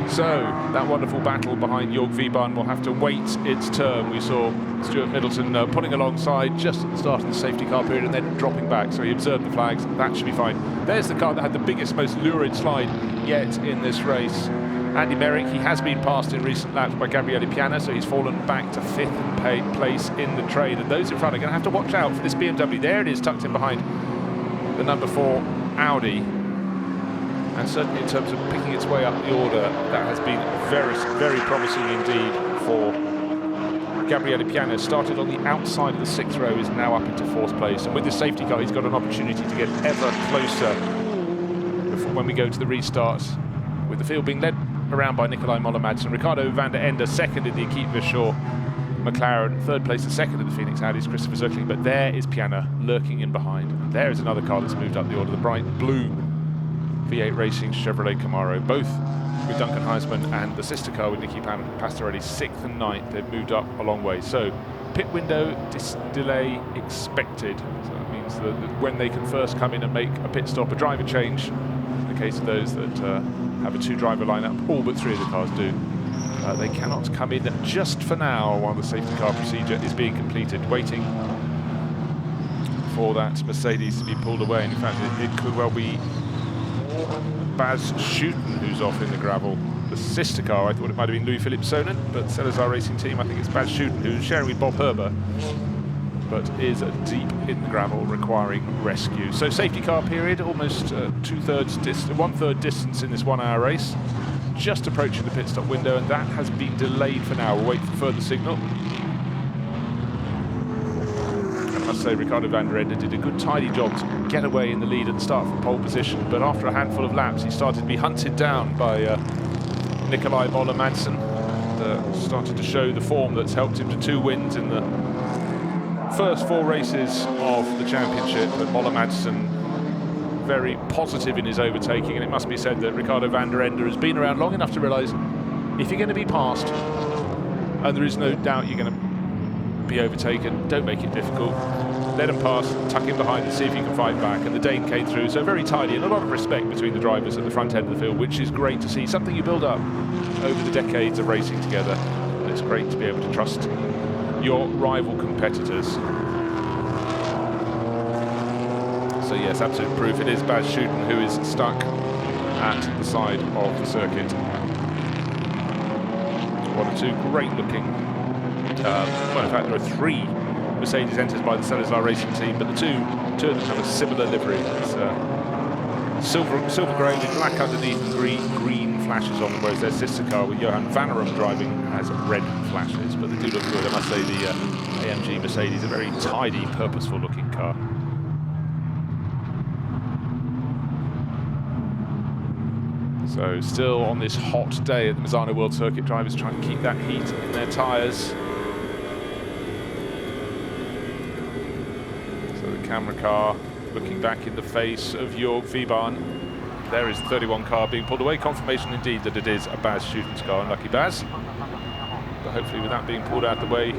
So that wonderful battle behind Jörg Wiebahn will have to wait its turn. We saw Stuart Middleton pulling alongside just at the start of the safety car period and then dropping back. So he observed the flags. That should be fine. There's the car that had the biggest, most lurid slide yet in this race. Andy Merrick, he has been passed in recent laps by Gabriele Piana, so he's fallen back to 5th place in the train. And those in front are going to have to watch out for this BMW. There it is, tucked in behind the number 4 Audi. And certainly in terms of picking its way up the order, that has been very, very promising indeed for Gabriele Piana. Started on the outside of the 6th row, is now up into 4th place. And with this safety car, he's got an opportunity to get ever closer before, when we go to the restarts, with the field being led around by Nikolai Moller-Madsen. Ricardo van der Ende second in the Akit Vachon McLaren, 3rd place and 2nd in the Phoenix Audis, Christopher Zöckling. But there is Piana lurking in behind. And there is another car that's moved up the order, the bright blue V8 Racing Chevrolet Camaro, both with Duncan Heisman and the sister car with Nicky Pastorelli, 6th and 9th. They've moved up a long way. So pit window delay expected. So that means that when they can first come in and make a pit stop, a driver change, in the case of those that have a 2-driver lineup, all but 3 of the cars do. They cannot come in just for now while the safety car procedure is being completed, waiting for that Mercedes to be pulled away. And in fact, it could well be Baz Schuten who's off in the gravel. The sister car, I thought it might have been Louis-Philippe Sonnen, but Salazar Racing Team, I think it's Baz Schuten who's sharing with Bob Herber, but is deep in the gravel, requiring rescue. So safety car period, almost one-third distance in this 1 hour race, just approaching the pit stop window, and that has been delayed for now. We'll wait for further signal. I must say, Ricardo van der Ende did a good tidy job to get away in the lead at the start from pole position, but after a handful of laps he started to be hunted down by Nikolai Moller-Madsen, and started to show the form that's helped him to 2 wins in the first 4 races of the championship. But Moller-Madsen very positive in his overtaking, and it must be said that Ricardo van der Ende has been around long enough to realise if you're going to be passed, and there is no doubt you're going to be overtaken, don't make it difficult. Let him pass, tuck him behind and see if you can fight back. And the Dane came through, so very tidy and a lot of respect between the drivers at the front end of the field, which is great to see, something you build up over the decades of racing together. And it's great to be able to trust your rival competitors. So yes, absolute proof. It is Baz Schuten who is stuck at the side of the circuit. One or two great looking, well in fact there are 3 Mercedes enters by the Salazar Racing Team, but the two of them have a similar livery. It's silver grey with black underneath and green flashes on them, whereas their sister car with Johan van Arum driving has red flashes, but they do look good. I must say the AMG Mercedes, a very tidy, purposeful looking car. So still on this hot day at the Misano World Circuit, drivers trying to keep that heat in their tyres. So the camera car looking back in the face of Jörg Wiebahn. There is the 31 car being pulled away. Confirmation indeed that it is a Baz Schuten's car, unlucky Baz. But hopefully with that being pulled out of the way,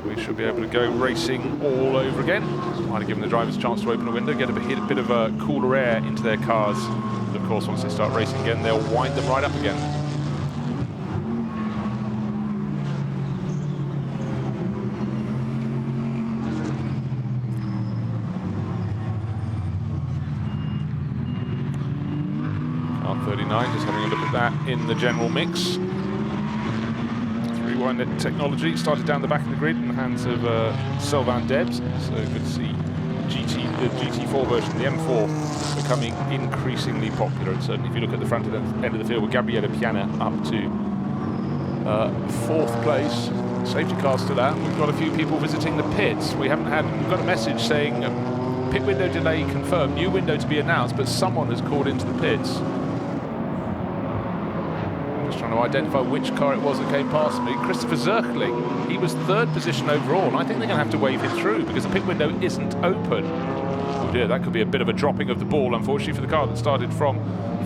we should be able to go racing all over again. Might have given the drivers a chance to open a window, get a bit of cooler air into their cars. But of course, once they start racing again, they'll wind them right up again. Car 39, just having a look at that in the general mix. Rewind technology started down the back of the grid in the hands of Sylvain Debs. So good to see the GT4 version, the M4, becoming increasingly popular. And certainly if you look at the front end of the field with Gabriele Piana up to 4th place. Safety car still out. We've got a few people visiting the pits. We've got a message saying pit window delay confirmed, new window to be announced, but someone has called into the pits. Trying to identify which car it was that came past me. Christopher Zirkling, he was 3rd position overall, and I think they're going to have to wave him through because the pit window isn't open. Oh dear, that could be a bit of a dropping of the ball, unfortunately, for the car that started from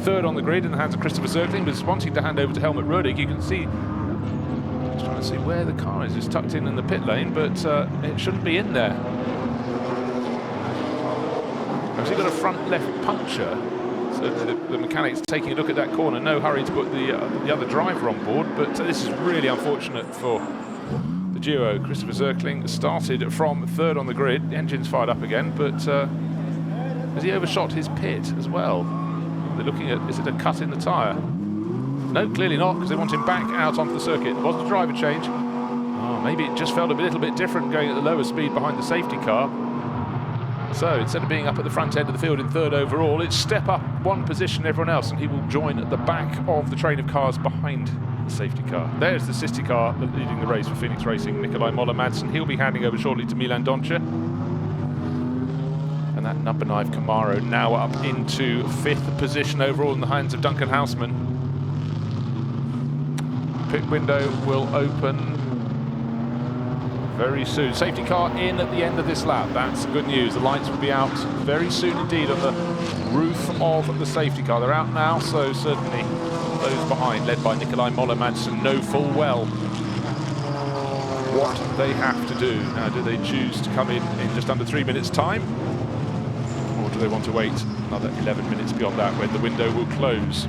3rd on the grid in the hands of Christopher Zirkling, but is wanting to hand over to Helmut Rödig. You can see, just trying to see where the car is. It's tucked in the pit lane, but it shouldn't be in there. Has he got a front left puncture? So the mechanic's taking a look at that corner, no hurry to put the other driver on board, but this is really unfortunate for the duo. Christopher Zirkling started from 3rd on the grid, the engine's fired up again, but has he overshot his pit as well? They're looking at, is it a cut in the tyre? No, clearly not, because they want him back out onto the circuit. There wasn't a driver change. Oh, maybe it just felt a little bit different going at the lower speed behind the safety car. So instead of being up at the front end of the field in 3rd overall, it's step up 1 position everyone else, and he will join at the back of the train of cars behind the safety car. There's the sister car leading the race for Phoenix Racing, Nikolai Moller-Madsen. He'll be handing over shortly to Milan Doncha. And that number 9 Camaro now up into 5th position overall in the hands of Duncan Houseman. Pit window will open very soon. Safety car in at the end of this lap. That's good news. The lights will be out very soon indeed on the roof of the safety car. They're out now, so certainly those behind, led by Nikolai Moller-Madsen, know full well what they have to do. Now, do they choose to come in just under 3 minutes' time? Or do they want to wait another 11 minutes beyond that when the window will close?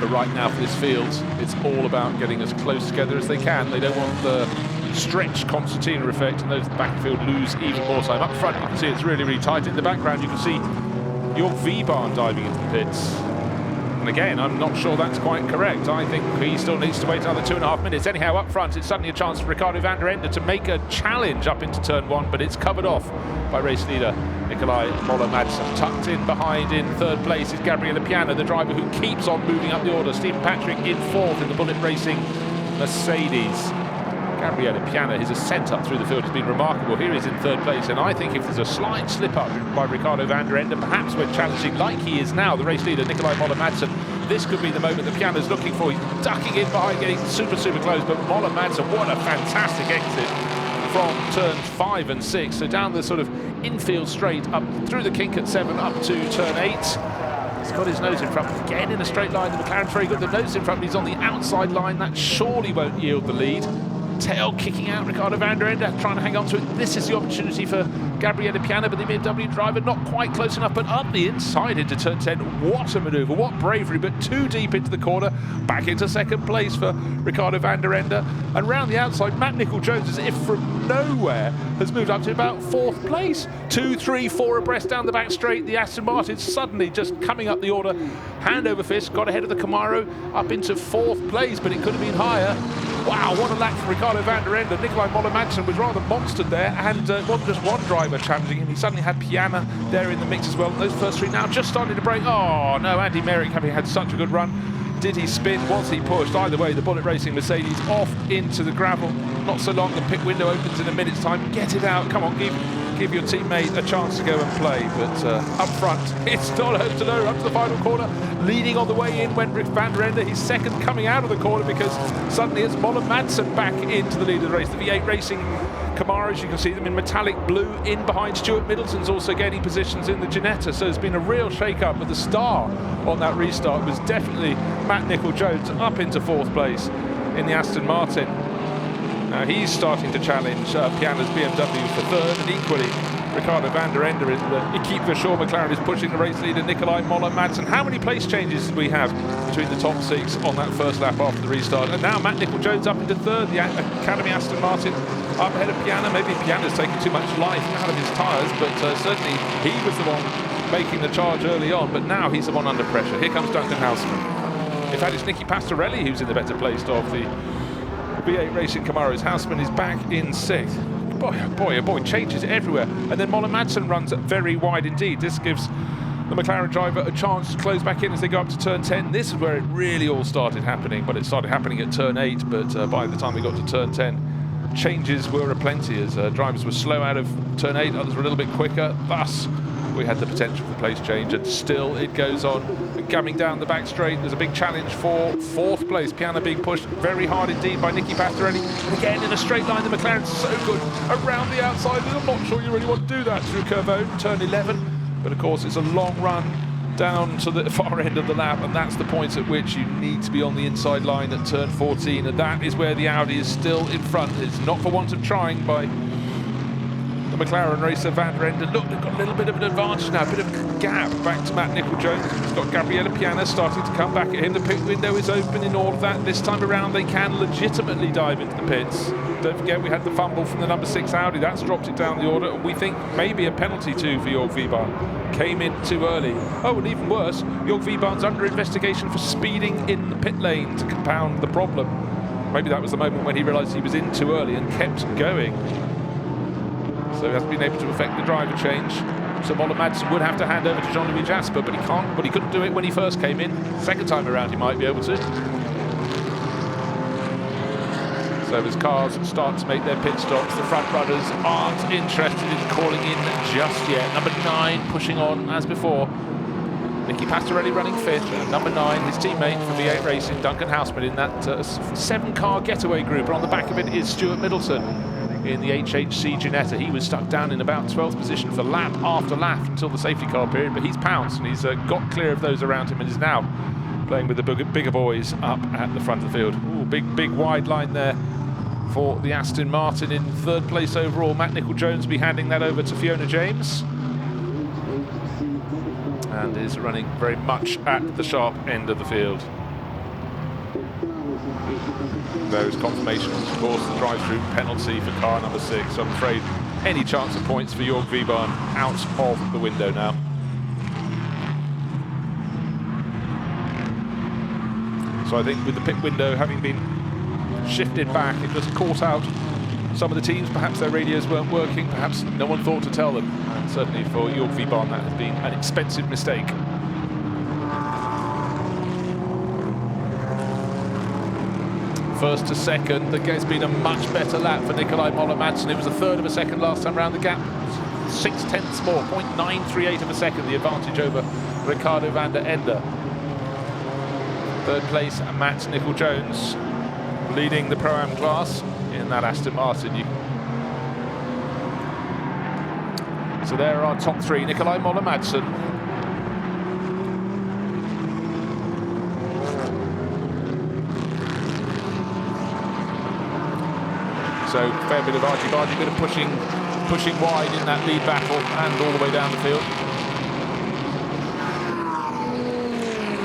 But right now for this field, it's all about getting as close together as they can. They don't want the stretch concertina effect, and those at the back of the field lose even more time. Up front, you can see it's really, really tight. In the background, you can see York V-Barn diving into the pits. And again, I'm not sure that's quite correct. I think he still needs to wait another 2.5 minutes. Anyhow, up front, it's suddenly a chance for Ricardo van der Ende to make a challenge up into turn 1, but it's covered off by race leader Nikolai Moller-Madsen. Tucked in behind in third place is Gabriele Piana, the driver who keeps on moving up the order. Stephen Patrick in fourth in the Bullet Racing Mercedes. Gabriele Piana, his ascent up through the field has been remarkable. Here he is in third place, and I think if there's a slight slip up by Ricardo van der Ende, perhaps when challenging like he is now, the race leader Nikolai Moller-Madsen, this could be the moment that Piana's looking for. He's ducking in behind, getting super, super close, but Moller-Madsen, what a fantastic exit from turns 5 and 6. So down the sort of infield straight, up through the kink at 7, up to turn 8. He's got his nose in front, again in a straight line. The McLaren's very good, the nose in front, he's on the outside line. That surely won't yield the lead. Tail kicking out, Ricardo van der Ende trying to hang on to it. This is the opportunity for Gabriele Piana, but the BMW driver not quite close enough, but up the inside into turn 10. What a manoeuvre, what bravery, but too deep into the corner. Back into second place for Ricardo van der Ende. And round the outside, Matt Nicol-Jones, as if from nowhere, has moved up to about fourth place. 2, 3, 4 abreast down the back straight. The Aston Martin suddenly just coming up the order. Hand over fist, got ahead of the Camaro, up into fourth place, but it could have been higher. Wow, what a lap for Ricardo van der Ende. Nikolai Moller-Madsen was rather monstered there, and it wasn't just one driver challenging him. He suddenly had Piana there in the mix as well. And those first three now just starting to break. Oh no, Andy Merrick having had such a good run. Did he spin? Was he pushed? Either way, the Bullet Racing Mercedes off into the gravel. Not so long, the pit window opens in a minute's time. Get it out, come on, give your teammate a chance to go and play. But up front, it's not hope to know, up to the final corner. Leading on the way in went Rick van der Ende. He's second coming out of the corner because suddenly it's Moller-Madsen back into the lead of the race. The V8 Racing Camaros, you can see them in metallic blue in behind. Stuart Middleton's also gaining positions in the Ginetta, so there's been a real shake-up, but the star on that restart was definitely Matt Nicol-Jones up into fourth place in the Aston Martin. Now he's starting to challenge Piana's BMW for third, and equally Ricardo van der Ende in the Equipe Verschoor McLaren is pushing the race leader Nikolai Moller-Madsen. How many place changes did we have between the top 6 on that first lap after the restart? And now Matt Nicol-Jones up into third, the Academy Aston Martin up ahead of Piana. Maybe Piana's taking too much life out of his tyres, but certainly he was the one making the charge early on, but now he's the one under pressure. Here comes Duncan Houseman. In fact, it's Nicky Pastorelli who's in the better place of the V8 Racing Camaros. Houseman is back in 6th. Boy, oh boy, changes everywhere. And then Moller-Madsen runs very wide indeed. This gives the McLaren driver a chance to close back in as they go up to turn 10. This is where it really all started happening, but it started happening at turn 8. But by the time we got to turn 10, changes were aplenty as drivers were slow out of turn 8, others were a little bit quicker. Thus, we had the potential for place change, and still it goes on. Coming down the back straight, there's a big challenge for fourth place. Piana being pushed very hard indeed by Nicky Pastorelli. And again, in a straight line, the McLaren's so good around the outside. I'm not sure you really want to do that through Curvone, turn 11. But of course, it's a long run down to the far end of the lap, and that's the point at which you need to be on the inside line at turn 14. And that is where the Audi is still in front. It's not for want of trying by the McLaren racer van der Ende. Look, they've got a little bit of an advantage now, a bit of a gap back to Matt Nicol-Jones. He's got Gabriele Piana starting to come back at him. The pit window is open in all of that. This time around, they can legitimately dive into the pits. Don't forget, we had the fumble from the number 6 Audi. That's dropped it down the order. We think maybe a penalty too for Jorg V-Barn. Came in too early. Oh, and even worse, Jorg V-Barn's under investigation for speeding in the pit lane to compound the problem. Maybe that was the moment when he realised he was in too early and kept going. So he hasn't been able to affect the driver change. So Moller-Madsen would have to hand over to Jean-Louis Jasper, but he can't. But he couldn't do it when he first came in. Second time around, he might be able to. So as cars start to make their pit stops, the front runners aren't interested in calling in just yet. Number 9 pushing on as before. Nicky Pastorelli running 5th, and number 9, his teammate for V8 Racing, Duncan Houseman, in that 7-car getaway group. And on the back of it is Stuart Middleton in the HHC Ginetta. He was stuck down in about 12th position for lap after lap until the safety car period, but he's pounced and he's got clear of those around him and is now playing with the bigger boys up at the front of the field. Ooh, big wide line there for the Aston Martin in 3rd place overall. Matt Nicol-Jones will be handing that over to Fiona James, and is running very much at the sharp end of the field. There is confirmation, of course, the drive-through penalty for car number 6. So I'm afraid any chance of points for Jörg Wiebahn out of the window now. So I think with the pit window having been shifted back, it just caught out some of the teams. Perhaps their radios weren't working, perhaps no one thought to tell them. And certainly for Jörg Wiebahn, that has been an expensive mistake. First to second, there's been a much better lap for Nikolai Moller-Madsen. It was a third of a second last time around. The gap 0.6 more, 0.938 of a second, the advantage over Ricardo van der Ende. Third place, Matt Nicol-Jones, leading the Pro-Am class in that Aston Martin. So there are our top 3, Nikolai Moller-Madsen, so fair bit of argy-bargy, bit of pushing wide in that lead battle and all the way down the field.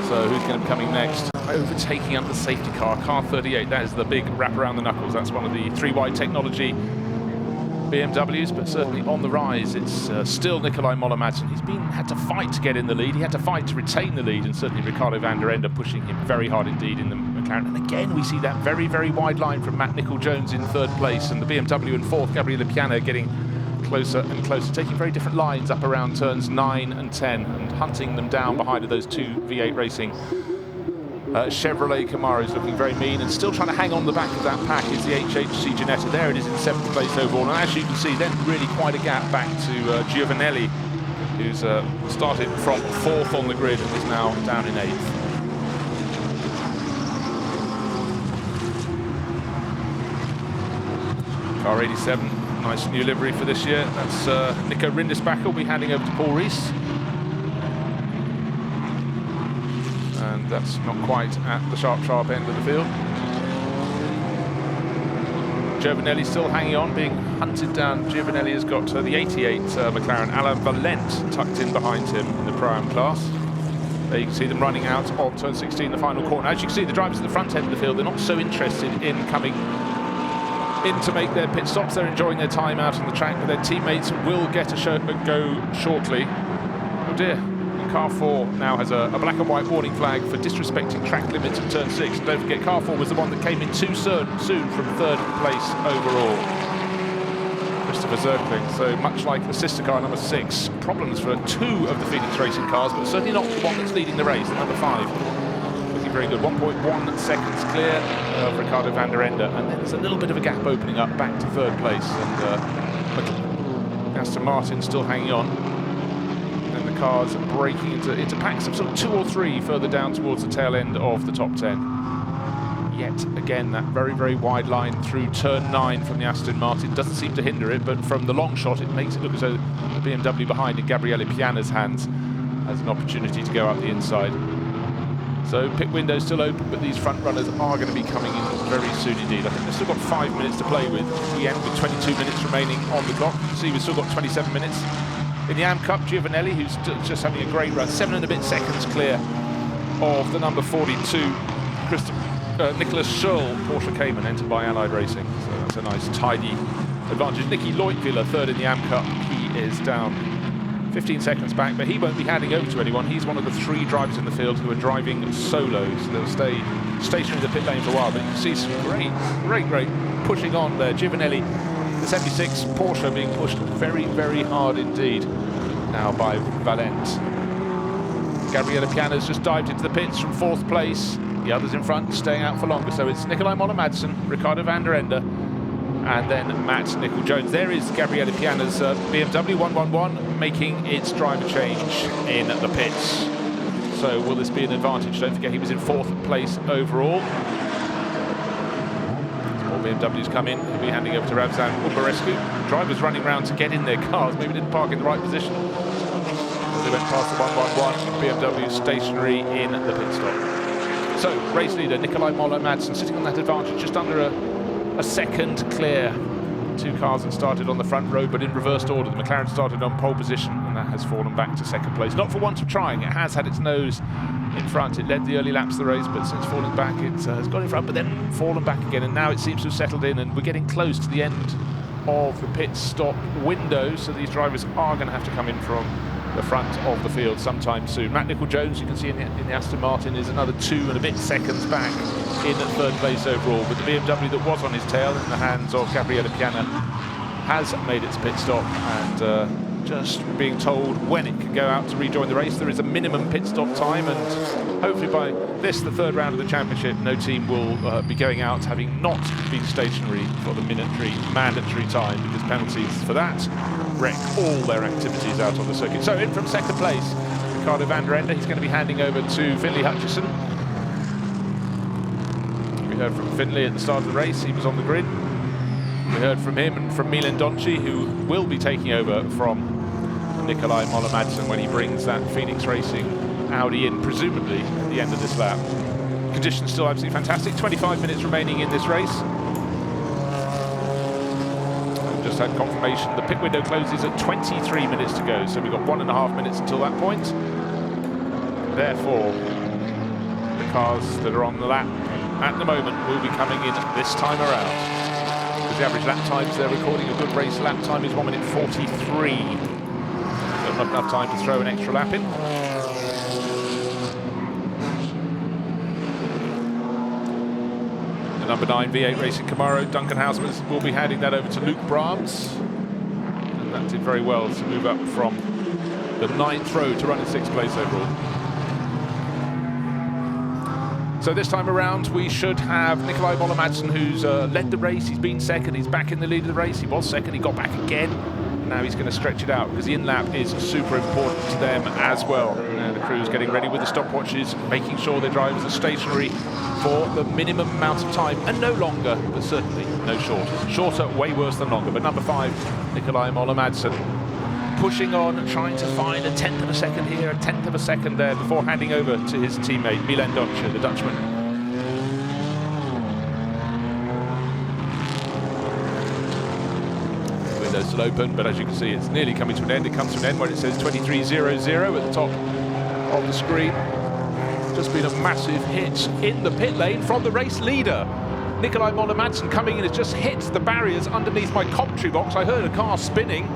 So who's going to be coming next? Overtaking under the safety car, car 38. That is the big wrap around the knuckles. That's one of the 3-wide technology BMWs, but certainly on the rise. It's still Nikolai Moller-Madsen. He's had to fight to get in the lead. He had to fight to retain the lead, and certainly Ricardo van der Ende pushing him very hard indeed in the McLaren. And again, we see that very, very wide line from Matt Nicol-Jones in third place, and the BMW in fourth, Gabriele Piana, getting closer and closer, taking very different lines up around turns 9 and 10 and hunting them down behind those 2 V8 Racing Chevrolet Camaros, looking very mean and still trying to hang on the back of that pack is the HHC Ginetta. There it is in 7th place overall, and as you can see, then really quite a gap back to Giovanelli, who's started from 4th on the grid and is now down in 8th. Car 87, nice new livery for this year. That's Nico Rindisbacher will be handing over to Paul Rees. And that's not quite at the sharp end of the field. Giovanelli still hanging on, being hunted down. Giovanelli has got the 88 McLaren Alain Valent tucked in behind him in the Pro-Am class. There you can see them running out of turn 16, the final corner. As you can see, the drivers at the front end of the field, they're not so interested in coming in to make their pit stops. They're enjoying their time out on the track, but their teammates will get a go shortly. Oh dear. Car 4 now has a black and white warning flag for disrespecting track limits at turn 6. Don't forget, car 4 was the one that came in too soon from 3rd place overall. Christopher Zirkling. So much like the sister car number 6, problems for 2 of the Phoenix Racing cars, but certainly not the one that's leading the race, the number 5. Looking very good. 1.1 seconds clear of Ricardo van der Ende, and then there's a little bit of a gap opening up back to 3rd place, and Aston Martin still hanging on. Cars breaking into packs of sort of 2 or 3 further down towards the tail end of the top 10. Yet again, that very, very wide line through turn 9 from the Aston Martin doesn't seem to hinder it, but from the long shot, it makes it look as though the BMW behind in Gabriele Piana's hands has an opportunity to go up the inside. So pit window's still open, but these front runners are going to be coming in very soon indeed. I think they've still got 5 minutes to play with. We end with 22 minutes remaining on the clock. You can see we've still got 27 minutes. In the Am Cup, Giovanelli, who's just having a great run, 7 and a bit seconds clear of the number 42, Nicholas Schurl, Porsche Cayman, entered by Allied Racing. So that's a nice, tidy advantage. Nicky Leutwiler, 3rd in the Am Cup. He is down 15 seconds back, but he won't be handing over to anyone. He's one of the 3 drivers in the field who are driving solos. They'll stay stationary in the pit lane for a while, but you can see some great pushing on there. Giovanelli, the 76 Porsche, being pushed very, very hard indeed now by Valent. Gabriele Piana's just dived into the pits from 4th place. The others in front staying out for longer. So it's Nikolai Moller-Madsen, Ricardo van der Ende, and then Matt Nicol-Jones. There is Gabriele Piana's BMW 111 making its driver change in the pits. So will this be an advantage? Don't forget he was in 4th place overall. BMW's come in, he'll be handing over to Ravzan Uberescu. Drivers running around to get in their cars, maybe didn't park in the right position. As they went past the 111, BMW stationary in the pit stop. So, race leader Nikolai Moller-Madsen sitting on that advantage, just under a second clear Two cars that started on the front row, but in reversed order. The McLaren started on pole position, and that has fallen back to second place. Not for want of trying. It has had its nose in front. It led the early laps of the race, but since falling back, it has gone in front, but then fallen back again. And now it seems to have settled in, and we're getting close to the end of the pit stop window. So these drivers are going to have to come in from the front of the field sometime soon. Matt Nicol-Jones, you can see in the Aston Martin, is another 2 and a bit seconds back in at third place overall. But the BMW that was on his tail in the hands of Gabriele Piana has made its pit stop, and just being told when it can go out to rejoin the race. There is a minimum pit stop time, and hopefully by this, the third round of the championship, no team will be going out having not been stationary for the mandatory time, because penalties for that wreck all their activities out on the circuit. So in from second place, Ricardo van der Ende. He's going to be handing over to Finlay Hutchison. We heard from Finlay at the start of the race. He was on the grid. We heard from him and from Milan Donci, who will be taking over from Nikolai Moller-Madsen when he brings that Phoenix Racing Audi in, presumably at the end of this lap. Conditions still absolutely fantastic. 25 minutes remaining in this race. I've just had confirmation the pit window closes at 23 minutes to go, so we've got 1.5 minutes until that point. Therefore, the cars that are on the lap at the moment will be coming in this time around. Because the average lap times they're recording a good race lap time is 1 minute 43. So not enough time to throw an extra lap in. The number 9 V8 Racing Camaro, Duncan Hausmann, will be handing that over to Luke Brahms. And that did very well to move up from the 9th row to run in 6th place overall. So this time around, we should have Nikolai Moller-Madsen, who's led the race. He's been second. He's back in the lead of the race. He was second. He got back again. Now he's going to stretch it out, because the in-lap is super important to them as well. The crew's getting ready with the stopwatches, making sure their drivers are stationary for the minimum amount of time, and no longer, but certainly no shorter. Shorter, way worse than longer. But number 5, Nikolai Moller-Madsen, pushing on, trying to find a 1/10 of a second here, a 1/10 of a second there, before handing over to his teammate Milan Donci, the Dutchman. The window's still open, but as you can see, it's nearly coming to an end. It comes to an end when it says 23:00 at the top of the screen. Just been a massive hit in the pit lane from the race leader. Nikolai Moller-Madsen coming in has just hit the barriers underneath my commentary box. I heard a car spinning,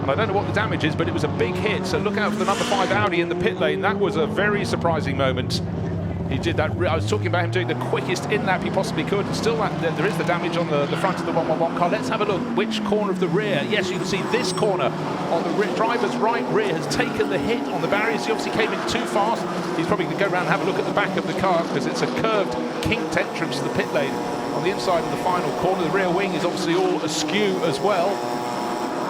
and I don't know what the damage is, but it was a big hit. So look out for the number 5 Audi in the pit lane. That was a very surprising moment. He did that. I was talking about him doing the quickest in-lap he possibly could. And still, there is the damage on the front of the 111 car. Let's have a look. Which corner of the rear? Yes, you can see this corner on the driver's right rear has taken the hit on the barriers. He obviously came in too fast. He's probably going to go around and have a look at the back of the car, because it's a curved, kinked entrance to the pit lane. On the inside of the final corner, the rear wing is obviously all askew as well.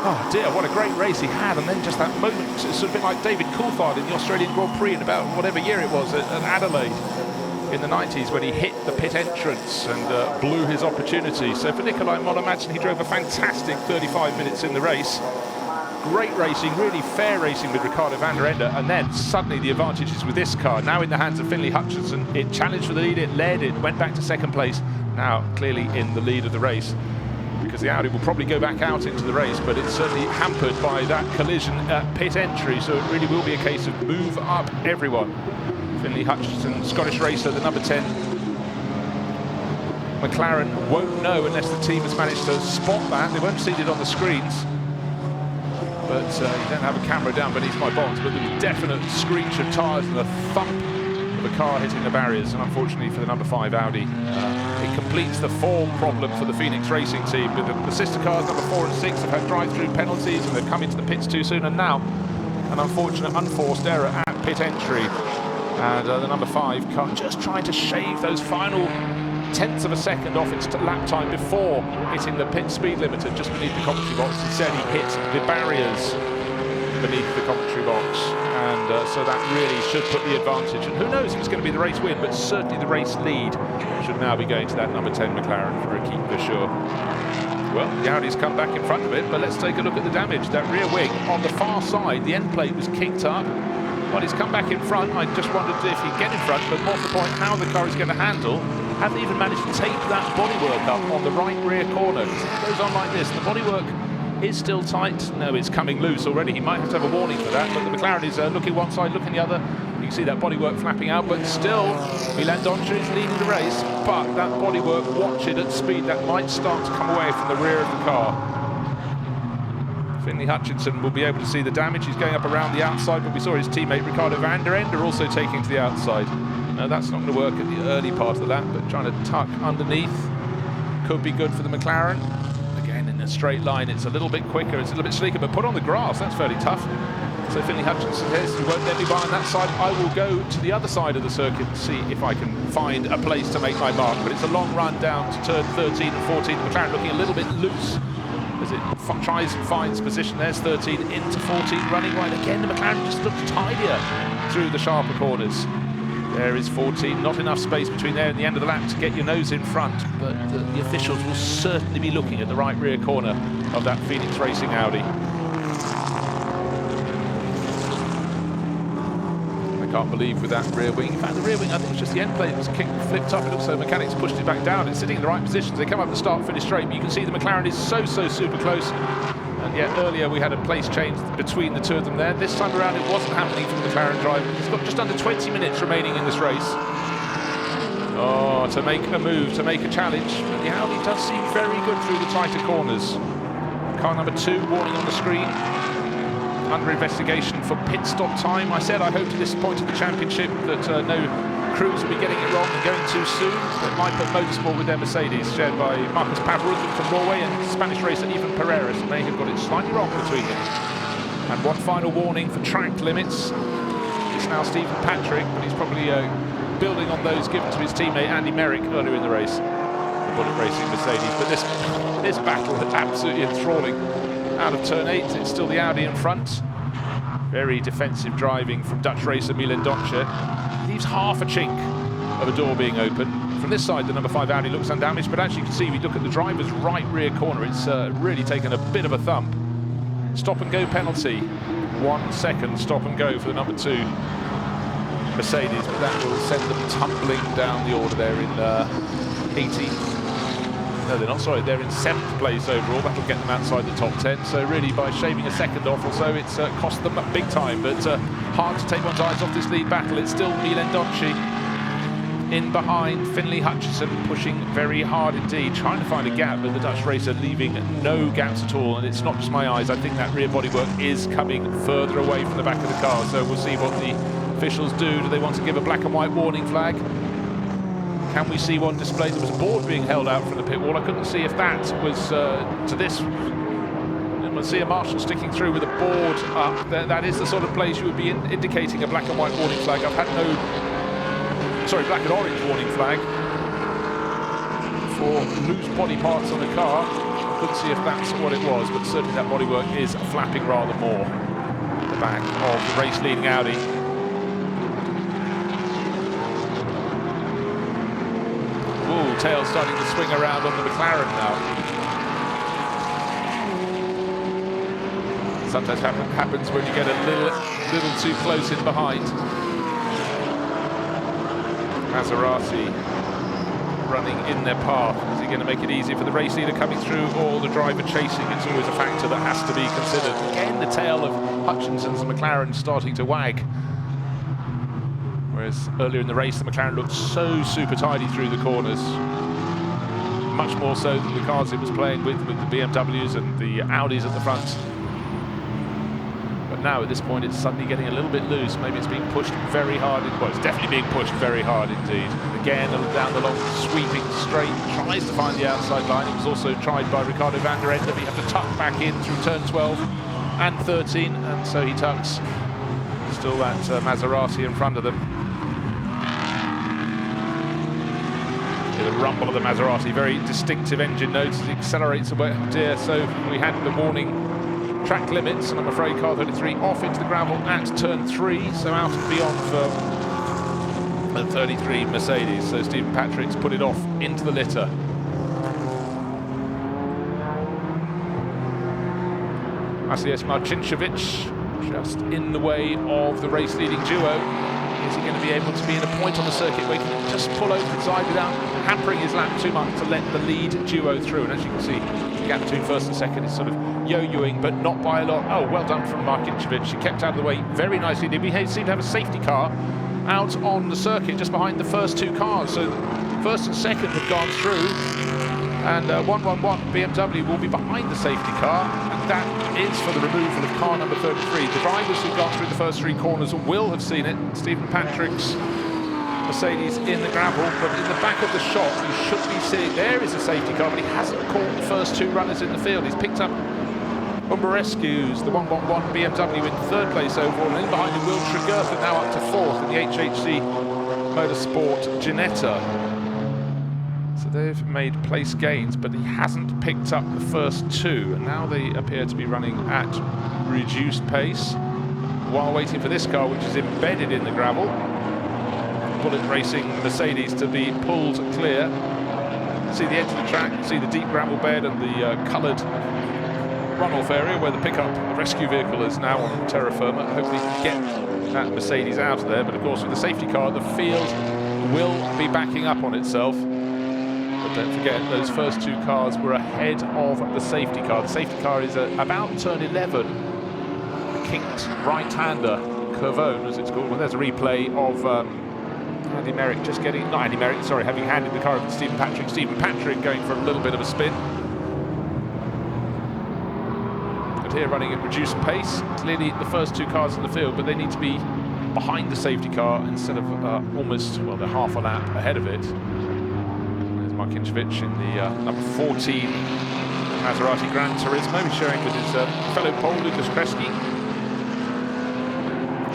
Oh dear, what a great race he had. And then just that moment, it's sort of a bit like David Coulthard in the Australian Grand Prix in about whatever year it was, at Adelaide in the 90s, when he hit the pit entrance and blew his opportunity. So for Nikolai Moller-Madsen, he drove a fantastic 35 minutes in the race. Great racing, really fair racing with Ricardo van der Ende, and then suddenly the advantage is with this car. Now in the hands of Finlay Hutchison. It challenged for the lead, it led, it went back to second place. Now clearly in the lead of the race, because the Audi will probably go back out into the race, but it's certainly hampered by that collision at pit entry, so it really will be a case of move up everyone. Finlay Hutchison, Scottish racer, the number 10 McLaren, won't know unless the team has managed to spot that. They won't see it on the screens, but you don't have a camera down beneath my box, but there's a definite screech of tyres and a thump of a car hitting the barriers, and unfortunately for the number 5 Audi, it completes the form problem for the Phoenix Racing team. With the sister cars, number 4 and 6, have had drive-through penalties, and they've come into the pits too soon, and now an unfortunate unforced error at pit entry. And the number 5 car just trying to shave those final 1/10 of a second off its lap time before hitting the pit speed limiter just beneath the commentary box. Instead, he hit the barriers beneath the commentary box, and so that really should put the advantage. And who knows if it's going to be the race win, but certainly the race lead should now be going to that number 10 McLaren for Ricky for sure. Well, the Audi's come back in front of it, but let's take a look at the damage. That rear wing on the far side, the end plate was kinked up. Well, he's come back in front. I just wondered if he'd get in front, but more to the point, how the car is going to handle. haven't even managed to take that bodywork up on the right rear corner. It goes on like this, and the bodywork is still tight. No, it's coming loose already. He might have to have a warning for that, but the McLaren is looking one side, looking the other. You can see that bodywork flapping out, but still, Milan Doncic is leading the race. But that bodywork, watch it at speed, that might start to come away from the rear of the car. Finley Hutchinson will be able to see the damage. He's going up around the outside, but we saw his teammate Ricardo van der Ende also taking to the outside. No, that's not going to work at the early part of the lap, but trying to tuck underneath could be good for the McLaren. Again, in a straight line, it's a little bit quicker, it's a little bit sleeker, but put on the grass, that's fairly tough. So Finley Hutchinson says, you won't let me by on that side. I will go to the other side of the circuit and see if I can find a place to make my mark. But it's a long run down to turn 13 and 14. The McLaren looking a little bit loose as it tries and finds position. There's 13 into 14, running wide again. The McLaren just looks tidier through the sharper corners. There is 14, not enough space between there and the end of the lap to get your nose in front, but the officials will certainly be looking at the right rear corner of that Phoenix Racing Audi. I can't believe with that rear wing. In fact, the rear wing, I think it's just the end plate was flipped up. It looks like mechanics pushed it back down. It's sitting in the right positions. They come up the start, finish straight, but you can see the McLaren is so super close. And yet earlier we had a place change between the two of them there. This time around it wasn't happening for the McLaren driver. He's got just under 20 minutes remaining in this race. Oh, to make a move, to make a challenge. But the Audi does seem very good through the tighter corners. Car number 2, warning on the screen. Under investigation for pit stop time. I said I hope to this point of the championship that no crews will be getting it wrong and going too soon. That might put Motorsport with their Mercedes, shared by Marcus Paverud from Norway and Spanish racer Ivan Pereira, may have got it slightly wrong between them. And one final warning for track limits. It's now Stephen Patrick, but he's probably building on those given to his teammate Andy Merrick earlier in the race. The Bullet Racing Mercedes. But this battle is absolutely enthralling. Out of turn 8, it's still the Audi in front. Very defensive driving from Dutch racer Milan Doncic. Leaves half a chink of a door being open. From this side, the number 5 Audi looks undamaged, but as you can see, we look at the driver's right rear corner, it's really taken a bit of a thump. Stop and go penalty. 1 second stop and go for the number 2 Mercedes, but that will send them tumbling down the order there in 18th. No, they're not, sorry, they're in 7th place overall. That'll get them outside the top 10. So really, by shaving a second off or so, it's cost them big time. But hard to take one's eyes off this lead battle. It's still Milan Doncic in behind. Finley Hutchinson pushing very hard indeed, trying to find a gap, but the Dutch racer leaving no gaps at all. And it's not just my eyes. I think that rear bodywork is coming further away from the back of the car. So we'll see what the officials do. Do they want to give a black and white warning flag? Can we see one displayed? There was a board being held out from the pit wall. I couldn't see if that was to this. And we'll see a marshal sticking through with a board up. That is the sort of place you would be indicating a black and white warning flag. I've had no, sorry, black and orange warning flag for loose body parts on the car. I couldn't see if that's what it was, but certainly that bodywork is flapping rather more. The back of the race-leading Audi. Ooh, tail starting to swing around on the McLaren now. Sometimes happens when you get a little too close in behind. Maserati running in their path. Is he going to make it easy for the race leader coming through or the driver chasing? It's always a factor that has to be considered. Again, the tail of Hutchinson's McLaren starting to wag. Whereas earlier in the race, the McLaren looked so super tidy through the corners. Much more so than the cars it was playing with the BMWs and the Audis at the front. But now at this point, it's suddenly getting a little bit loose. Maybe it's being pushed very hard. Well, it's definitely being pushed very hard indeed. Again, down the long sweeping straight, tries to find the outside line. It was also tried by Ricardo van der Ende. But you have to tuck back in through turn 12 and 13, and so he tucks. Still that Maserati in front of them. The rumble of the Maserati, very distinctive engine notes as it accelerates away. Oh dear, so we had the warning track limits, and I'm afraid car 33 off into the gravel at turn 3, so out and beyond for the 33 Mercedes. So Stephen Patrick's put it off into the litter. Maciej Marcinkiewicz just in the way of the race-leading duo. Is he going to be able to be in a point on the circuit where he can just pull over the side without hampering his lap too much to let the lead duo through? And as you can see, the gap between first and second is sort of yo-yoing, but not by a lot. Oh, well done from Markinchevich. He kept out of the way very nicely. We seem to have a safety car out on the circuit just behind the first two cars. So first and second have gone through, and 111 BMW will be behind the safety car, and that is for the removal of car number 33. The drivers who've gone through the first three corners will have seen it. Stephen Patrick's Mercedes in the gravel, but in the back of the shot you should be seeing there is a safety car, but he hasn't caught the first two runners in the field. He's picked up Umberescu's, the 111 BMW, in third place overall, and in behind him Will Tregurtha, now up to fourth in the HHC Motorsport Ginetta. So they've made place gains, but he hasn't picked up the first two, and now they appear to be running at reduced pace while waiting for this car, which is embedded in the gravel. Bullet Racing Mercedes to be pulled clear. See the edge of the track, see the deep gravel bed and the coloured runoff area where the pickup, the rescue vehicle, is now on terra firma. Hopefully he can get that Mercedes out of there, but of course with the safety car the field will be backing up on itself. But don't forget, those first two cars were ahead of the safety car. The safety car is about turn 11, a kinked right-hander, Curvone as it's called. Well, there's a replay of Andy Merrick just getting, not Andy Merrick, sorry, having handed the car over to Stephen Patrick. Stephen Patrick going for a little bit of a spin. But here running at reduced pace. Clearly the first two cars in the field, but they need to be behind the safety car instead of almost, well, they're half a lap ahead of it. There's Markinchevich in the number 14 Maserati Gran Turismo. He's showing with his fellow Pole, Lucas Kresge.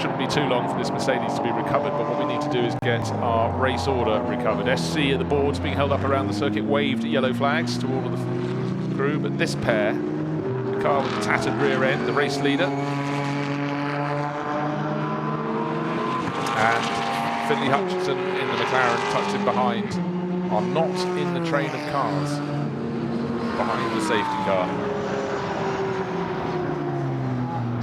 Shouldn't be too long for this Mercedes to be recovered, but what we need to do is get our race order recovered. SC at the boards being held up around the circuit, waved yellow flags to all of the crew, but this pair, the car with the tattered rear end, the race leader, and Finley Hutchinson in the McLaren tucked in behind, are not in the train of cars behind the safety car.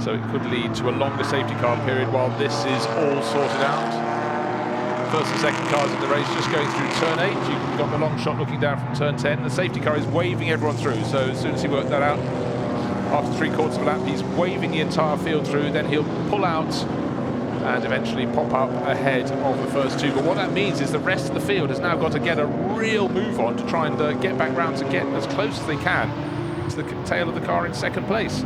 So it could lead to a longer safety car period while this is all sorted out. First and second cars in the race just going through turn 8. You've got the long shot looking down from turn 10. The safety car is waving everyone through, so as soon as he worked that out, after 3/4 of a lap, he's waving the entire field through, then he'll pull out and eventually pop up ahead of the first two. But what that means is the rest of the field has now got to get a real move on to try and get back round to get as close as they can to the tail of the car in second place.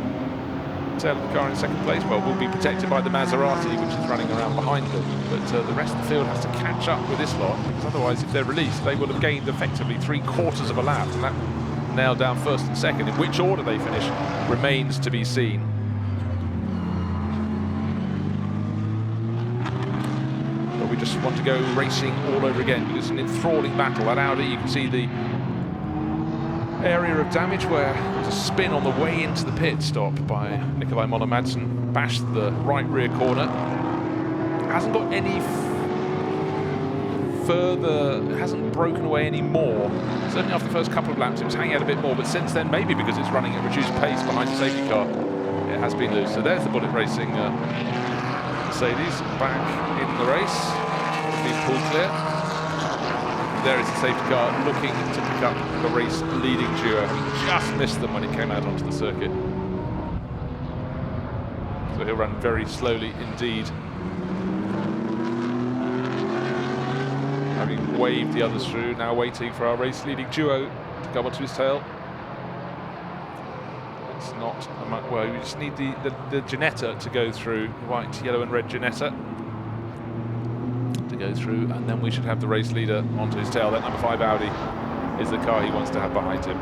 Tail of the car in second place, well, will be protected by the Maserati, which is running around behind them. But the rest of the field has to catch up with this lot, because otherwise, if they're released, they will have gained effectively 3/4 of a lap, and that will nail down first and second. In which order they finish remains to be seen. But we just want to go racing all over again, because it's an enthralling battle. That Audi, you can see the area of damage where there's a spin on the way into the pit stop by Nikolai Moller-Madsen, bashed the right rear corner. Hasn't got any further, hasn't broken away any more. Certainly after the first couple of laps it was hanging out a bit more, but since then, maybe because it's running at reduced pace behind the safety car, it has been loose. So there's the Bullet Racing Mercedes back in the race, being pulled clear. There is the safety car looking to pick up the race leading duo. He just missed them when it came out onto the circuit. So he'll run very slowly indeed. Having waved the others through, now waiting for our race leading duo to come onto his tail. It's not, well, we just need the Ginetta to go through, white, yellow and red Ginetta. Go through, and then we should have the race leader onto his tail. That number 5 Audi is the car he wants to have behind him.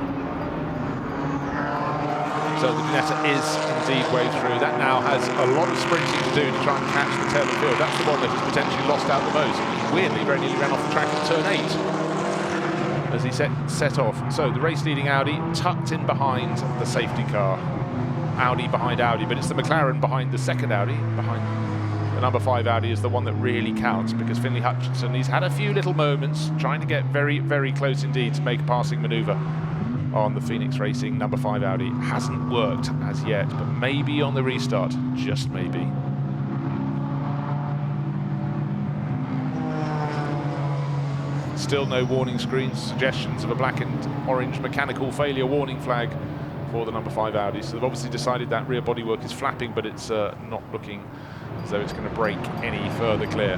So the Ginetta is indeed waved through. That now has a lot of sprinting to do to try and catch the tail of the field. That's the one that has potentially lost out the most. Weirdly, very nearly ran off the track at turn 8 as he set off. So the race leading Audi tucked in behind the safety car. Audi behind Audi, but it's the McLaren behind the second Audi, behind the number 5 Audi is the one that really counts, because Finley Hutchinson, he's had a few little moments trying to get very, very close indeed to make a passing manoeuvre on the Phoenix Racing number 5 Audi. Hasn't worked as yet, but maybe on the restart, just maybe. Still no warning screens, suggestions of a black and orange mechanical failure warning flag for the number 5 Audi. So they've obviously decided that rear bodywork is flapping, but it's not looking as though it's going to break any further clear.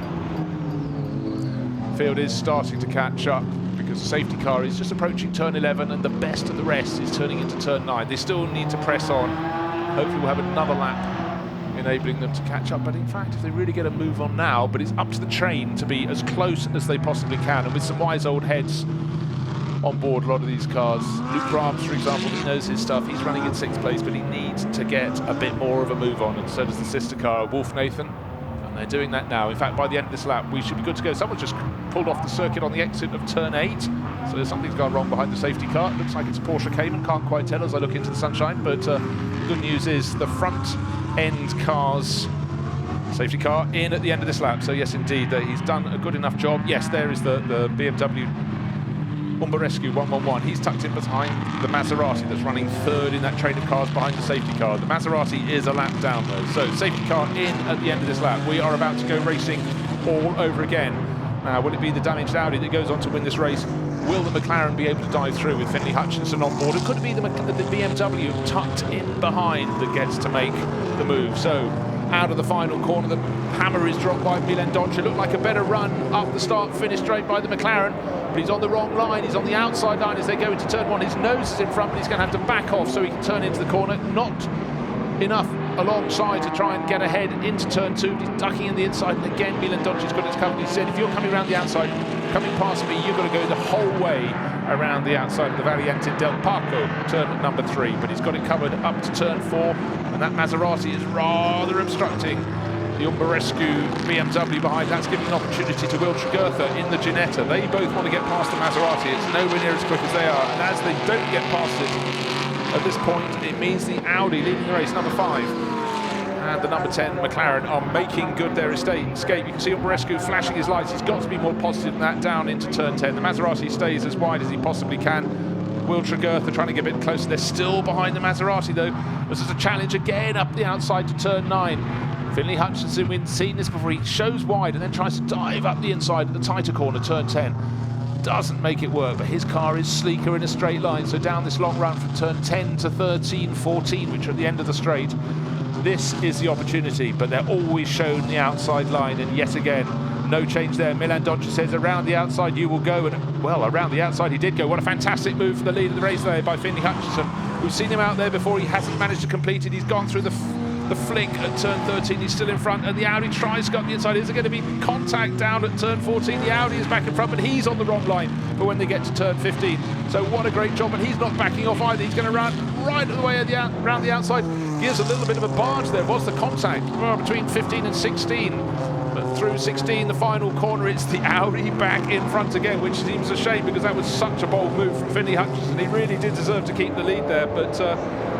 Field is starting to catch up because the safety car is just approaching turn 11 and the best of the rest is turning into turn 9. They still need to press on. Hopefully we'll have another lap enabling them to catch up, but in fact if they really get a move on now, but it's up to the train to be as close as they possibly can, and with some wise old heads on board a lot of these cars. Luke Brahms, for example, he knows his stuff. He's running in 6th place, but he needs to get a bit more of a move on, and so does the sister car, Wolf Nathan. And they're doing that now. In fact, by the end of this lap, we should be good to go. Someone just pulled off the circuit on the exit of turn 8. So something's gone wrong behind the safety car. It looks like it's a Porsche Cayman. Can't quite tell as I look into the sunshine. But the good news is the front end cars, safety car in at the end of this lap. So yes, indeed, he's done a good enough job. Yes, there is the BMW Umberescu 111. He's tucked in behind the Maserati that's running 3rd in that train of cars behind the safety car. The Maserati is a lap down though. So safety car in at the end of this lap. We are about to go racing all over again. Now, will it be the damaged Audi that goes on to win this race? Will the McLaren be able to dive through with Finlay Hutchinson on board? Or could it be the BMW tucked in behind that gets to make the move? So out of the final corner, the hammer is dropped by Milan Doncha. Looked like a better run up the start-finish straight by the McLaren, but he's on the wrong line. He's on the outside line as they go into turn 1. His nose is in front, but he's going to have to back off so he can turn into the corner. Not enough alongside to try and get ahead into turn 2. He's ducking in the inside, and again Milan Doncha's got his cover. He said, if you're coming around the outside, coming past me, you've got to go the whole way around the outside of the Valiente del Parco, turn number 3, but he's got it covered up to turn 4, and that Maserati is rather obstructing the Umberescu BMW behind. That's giving an opportunity to Will Tregurtha in the Ginetta. They both want to get past the Maserati. It's nowhere near as quick as they are, and as they don't get past it at this point, it means the Audi leading the race, number 5, and the number 10 McLaren are making good their escape. You can see Umberescu flashing his lights. He's got to be more positive than that down into turn 10. The Maserati stays as wide as he possibly can. Will Tregurtha trying to get a bit closer. They're still behind the Maserati though. This is a challenge again up the outside to turn 9. Finlay Hutchinson, we've seen this before. He shows wide and then tries to dive up the inside at the tighter corner, turn 10. Doesn't make it work, but his car is sleeker in a straight line. So down this long run from turn 10 to 13, 14, which are at the end of the straight, this is the opportunity, but they're always shown the outside line, and yet again, no change there. Milan Doncha says around the outside you will go, and well, around the outside he did go. What a fantastic move for the lead of the race there by Finlay Hutchinson. We've seen him out there before. He hasn't managed to complete it. He's gone through the flick at turn 13. He's still in front, and the Audi tries to go up the inside. Is there going to be contact down at turn 14? The Audi is back in front, but he's on the wrong line for when they get to turn 15. So what a great job, and he's not backing off either. He's going to run right the way around the outside. Gives a little bit of a barge there. Was the contact between 15 and 16? But through 16, the final corner, it's the Audi back in front again, which seems a shame because that was such a bold move from Finlay Hutchinson. He really did deserve to keep the lead there, but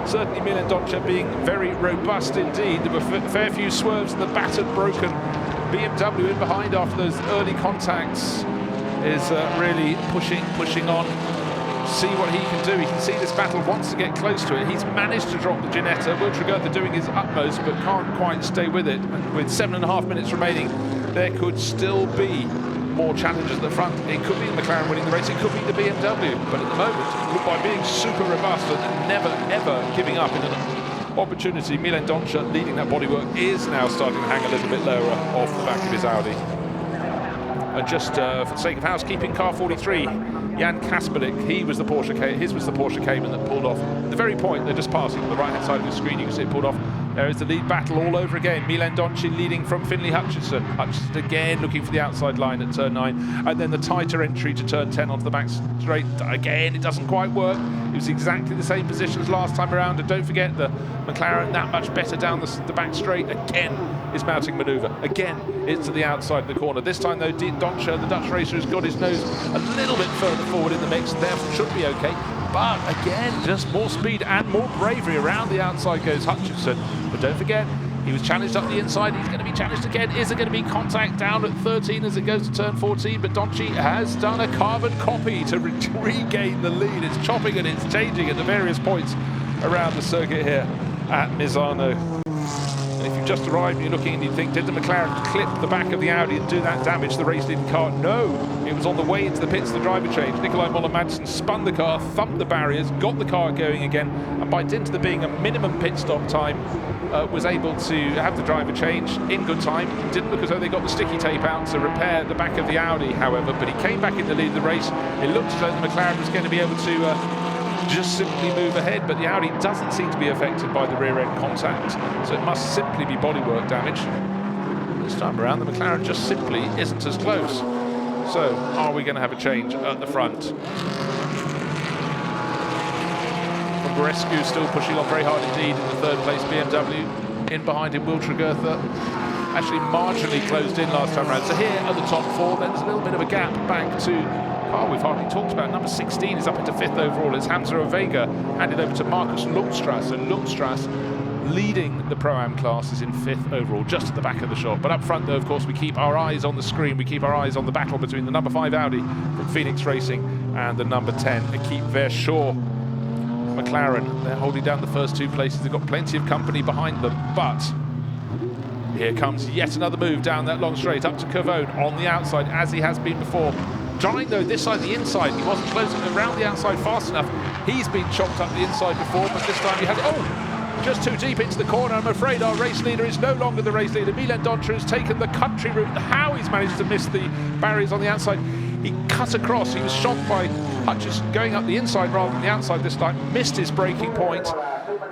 certainly Milan Doncha being very robust indeed. There were a fair few swerves and the battered, broken BMW in behind after those early contacts is really pushing on. See what he can do. He can see this battle, wants to get close to it. He's managed to drop the Ginetta. Will Tregurtha doing his utmost, but can't quite stay with it. And with 7.5 minutes remaining, there could still be more challenges at the front. It could be the McLaren winning the race, it could be the BMW, but at the moment, by being super robust and never ever giving up in an opportunity, Milan Doncha leading that bodywork is now starting to hang a little bit lower off the back of his Audi. And just for the sake of housekeeping, car 43, Jan Kasperlik, his was the Porsche Cayman that pulled off. At the very point, they're just passing on the right-hand side of the screen, you can see it pulled off. There is the lead battle all over again. Milan Doncha leading from Finlay Hutchinson. Hutchinson again looking for the outside line at turn 9. And then the tighter entry to turn 10 onto the back straight. Again, it doesn't quite work. It was exactly the same position as last time around. And don't forget, the McLaren that much better down the back straight. Again, is mounting manoeuvre. Again, it's to the outside of the corner. This time, though, Doncha, the Dutch racer, has got his nose a little bit further forward in the mix, and therefore should be okay. But again, just more speed and more bravery around the outside goes Hutchinson. But don't forget, he was challenged up the inside. He's going to be challenged again. Is there going to be contact down at 13 as it goes to turn 14? But Doncha has done a carbon copy to regain the lead. It's chopping and it's changing at the various points around the circuit here at Misano. And if you you've just arrived and you're looking and you think, did the McLaren clip the back of the Audi and do that damage to the race-leading car? No, it was on the way into the pits, the driver change. Nikolai Moller-Madsen spun the car, thumped the barriers, got the car going again, and by dint of there being a minimum pit stop time, was able to have the driver change in good time. Didn't look as though they got the sticky tape out to repair the back of the Audi, however, but he came back in the lead of the race. It looked as though the McLaren was going to be able to just simply move ahead, but the Audi doesn't seem to be affected by the rear end contact, so it must simply be bodywork damage. This time around, the McLaren just simply isn't as close. So, are we going to have a change at the front? Rescue still pushing on very hard indeed in the third place BMW. In behind him, Will Tregurtha, actually marginally closed in last time around. So here at the top four, there's a little bit of a gap back to car we've hardly talked about. Number 16 is up into 5th overall. It's Hamza Ovega, handed over to Markus Lundstrass. And Lundstrass leading the Pro-Am class is in 5th overall, just at the back of the shot. But up front, though, of course, we keep our eyes on the screen. We keep our eyes on the battle between the number 5 Audi from Phoenix Racing and the number 10 Equipe Verschoor McLaren. They're holding down the first 2 places. They've got plenty of company behind them, but here comes yet another move down that long straight up to Cavone on the outside, as he has been before. Trying though this side, the inside, he wasn't closing around the outside fast enough. He's been chopped up the inside before, but this time he had just too deep into the corner. I'm afraid our race leader is no longer the race leader. Milan Doncha has taken the country route. How he's managed to miss the barriers on the outside. He cut across. He was shot by Hutchison going up the inside rather than the outside this time. Missed his braking point.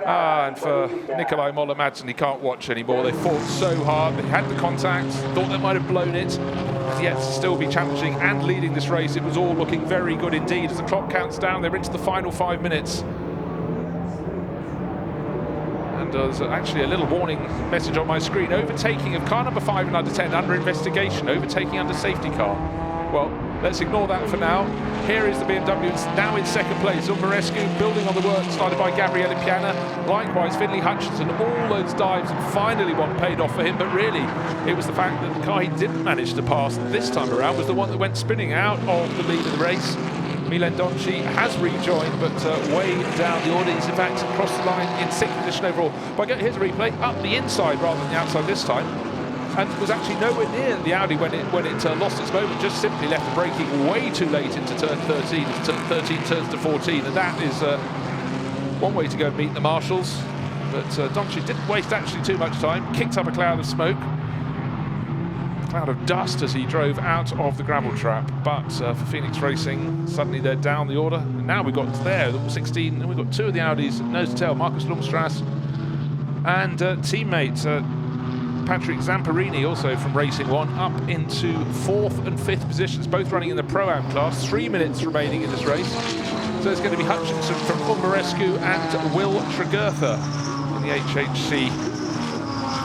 And for Nikolai Moller-Madsen, he can't watch anymore. They fought so hard. They had the contact, thought they might have blown it, and yet to still be challenging and leading this race. It was all looking very good indeed. As the clock counts down, they're into the final 5 minutes. And there's actually a little warning message on my screen. Overtaking of car number 5 and under 10 under investigation. Overtaking under safety car. Well, let's ignore that for now. Here is the BMW, now in 2nd place. Umberescu building on the work started by Gabriele Piana. Likewise, Finley Hutchinson, all those dives, and finally one paid off for him. But really, it was the fact that the car he didn't manage to pass this time around was the one that went spinning out of the lead of the race. Milan Donchi has rejoined, but way down the order. He's in fact crossed the line in 6th position overall. But here's a replay, up the inside rather than the outside this time. And was actually nowhere near the Audi when it lost its moment, just simply left the braking way too late into turn 13. Turn 13 turns to 14, and that is one way to go and meet the marshals. But Donchi didn't waste actually too much time, kicked up a cloud of smoke, cloud of dust as he drove out of the gravel trap. But for Phoenix Racing, suddenly they're down the order. And now we've got there, 16, and we've got 2 of the Audis nose to tail, Markus Lundstrass and teammate Patrick Zamparini, also from Racing 1, up into 4th and 5th positions, both running in the Pro-Am class. 3 minutes remaining in this race. So it's going to be Hutchinson from Umberescu and Will Tregurtha in the HHC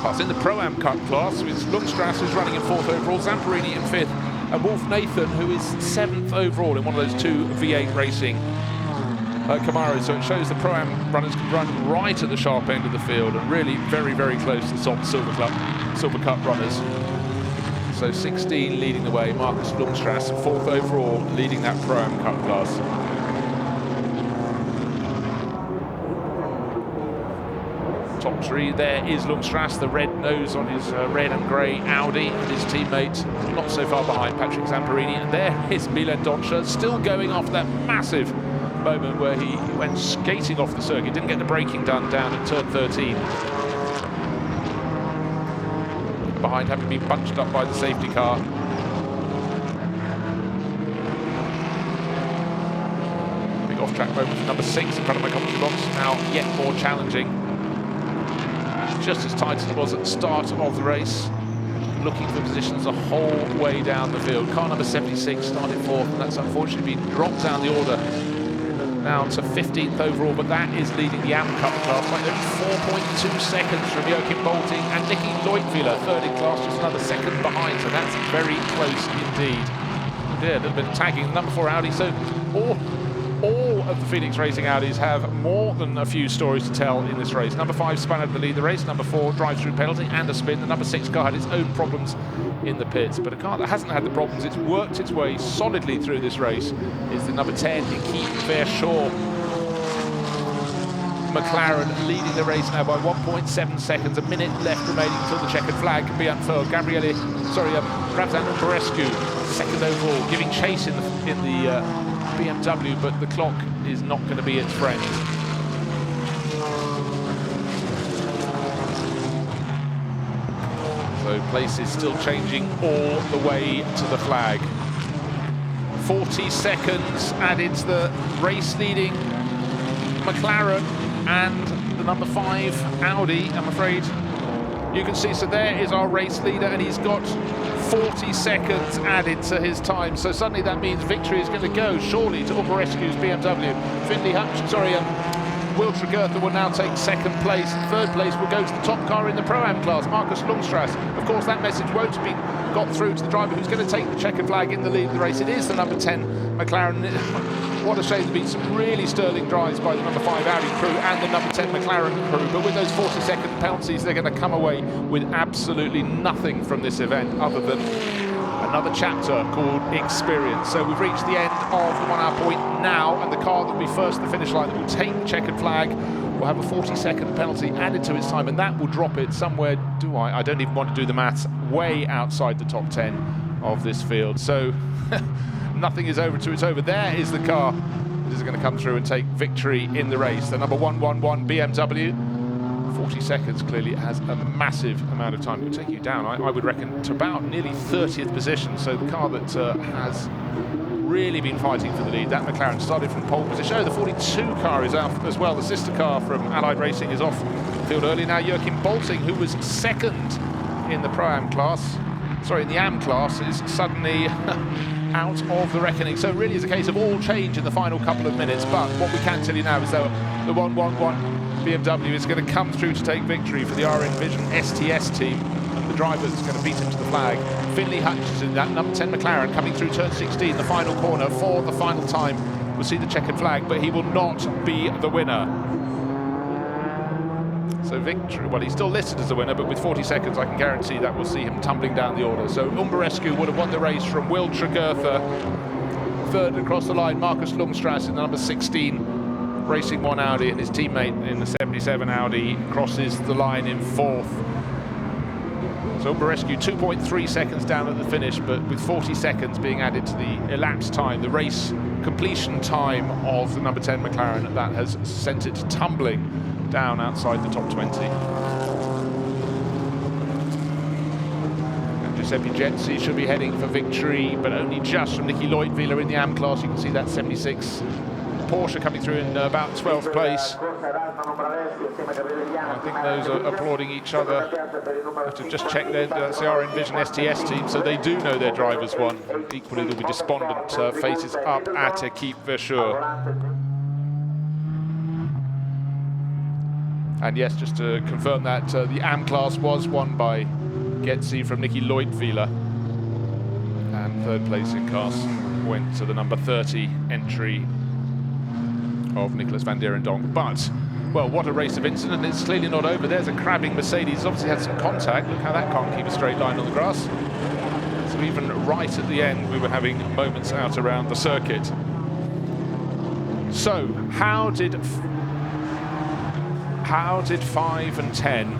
class. In the Pro-Am Cup class, it's Lundstrass who's running in 4th overall, Zamparini in 5th, and Wolf Nathan, who is 7th overall in one of those 2 V8 Racing Camaros. So it shows the Pro-Am runners can run right at the sharp end of the field and really very, very close to the Silver Cup runners. So 16 leading the way, Markus Lundstrass 4th overall leading that Pro-Am Cup class. Top 3 there is Lundstrass, the red nose on his red and grey Audi, and his teammate not so far behind, Patrick Zamparini. And there is Milan Doncha, still going after that massive moment where he went skating off the circuit, didn't get the braking done down at turn 13. Behind, having been bunched up by the safety car. Big off-track moment for number 6 in front of my commentary box, now yet more challenging. Just as tight as it was at the start of the race. Looking for positions the whole way down the field. Car number 76 started 4th, and that's unfortunately been dropped down the order now to 15th overall, but that is leading the AM Cup class by only 4.2 seconds from Joachim Bolting and Nicky Leutwiler, 3rd in class, just another second behind, so that's very close indeed. Yeah, a little bit of tagging, number 4 Audi, so all of the Phoenix Racing Audis have more than a few stories to tell in this race. Number 5 spun out the lead of the race, number 4 drives through penalty and a spin. The number 6 car had its own problems in the pits, but a car that hasn't had the problems, it's worked its way solidly through this race, is the number 10 Equipe Verschoor. McLaren leading the race now by 1.7 seconds. A minute left remaining until the checkered flag can be unfurled. Razvan Umberescu, second overall, giving chase in the BMW, but the clock is not going to be its friend. So place is still changing all the way to the flag. 40 seconds added to the race-leading McLaren and the number 5 Audi, I'm afraid. You can see, so there is our race leader, and he's got 40 seconds added to his time. So suddenly that means victory is going to go, surely, to Umberescu's BMW. Will Tregurtha will now take second place. Third place will go to the top car in the Pro-Am class, Markus Lundstras. Of course, that message won't have been got through to the driver who's going to take the checkered flag in the lead of the race. It is the number 10 McLaren. What a shame. There's been some really sterling drives by the number 5 Audi crew and the number 10 McLaren crew, but with those 40-second penalties, they're going to come away with absolutely nothing from this event other than another chapter called experience. So we've reached the end of the 1 hour point now, and the car that will be first to the finish line that will take the checkered flag will have a 40-second penalty added to its time, and that will drop it somewhere, I don't even want to do the maths, way outside the top 10 of this field. So nothing is over till it's over. There is the car that is going to come through and take victory in the race. The number 111 BMW. 40 seconds, clearly it has a massive amount of time. It will take you down, I would reckon, to about nearly 30th position. So the car that has really been fighting for the lead, that McLaren, started from pole position. Oh, the 42 car is out as well. The sister car from Allied Racing is off field early now. Joachim Bolting, who was second in the Pro-Am class, sorry, in the Am class, is suddenly out of the reckoning. So it really is a case of all change in the final couple of minutes. But what we can tell you now is that the 111 BMW is going to come through to take victory for the RN Vision STS team. And the driver that's going to beat him to the flag, Finlay Hutchinson, that number 10 McLaren, coming through turn 16, the final corner for the final time. We'll see the checkered flag, but he will not be the winner. So victory, well, he's still listed as the winner, but with 40 seconds, I can guarantee that we'll see him tumbling down the order. So Umberescu would have won the race from Will Tregurtha. Third across the line, Markus Lundstras in the number 16. Racing 1 Audi, and his teammate in the 77 Audi crosses the line in fourth. So Umberescu 2.3 seconds down at the finish, but with 40 seconds being added to the elapsed time, the race completion time of the number 10 McLaren, that has sent it tumbling down outside the top 20. And Giuseppe Getzi should be heading for victory, but only just from Nicky Leutwiler in the Am class. You can see that 76 Porsche coming through in about 12th place. I think those are applauding each other. I have to just check that's the RN Vision STS team, so they do know their drivers won. Equally, there'll be despondent faces up at Equipe Verschure. And yes, just to confirm that the Am class was won by Getzi from Nicky Leutwiler. And third place in class went to the number 30 entry of Nicolas van der Donk. But, well, what a race of incident. It's clearly not over. There's a crabbing Mercedes. Obviously had some contact. Look how that can't keep a straight line on the grass. So even right at the end, we were having moments out around the circuit. So, how did 5 and 10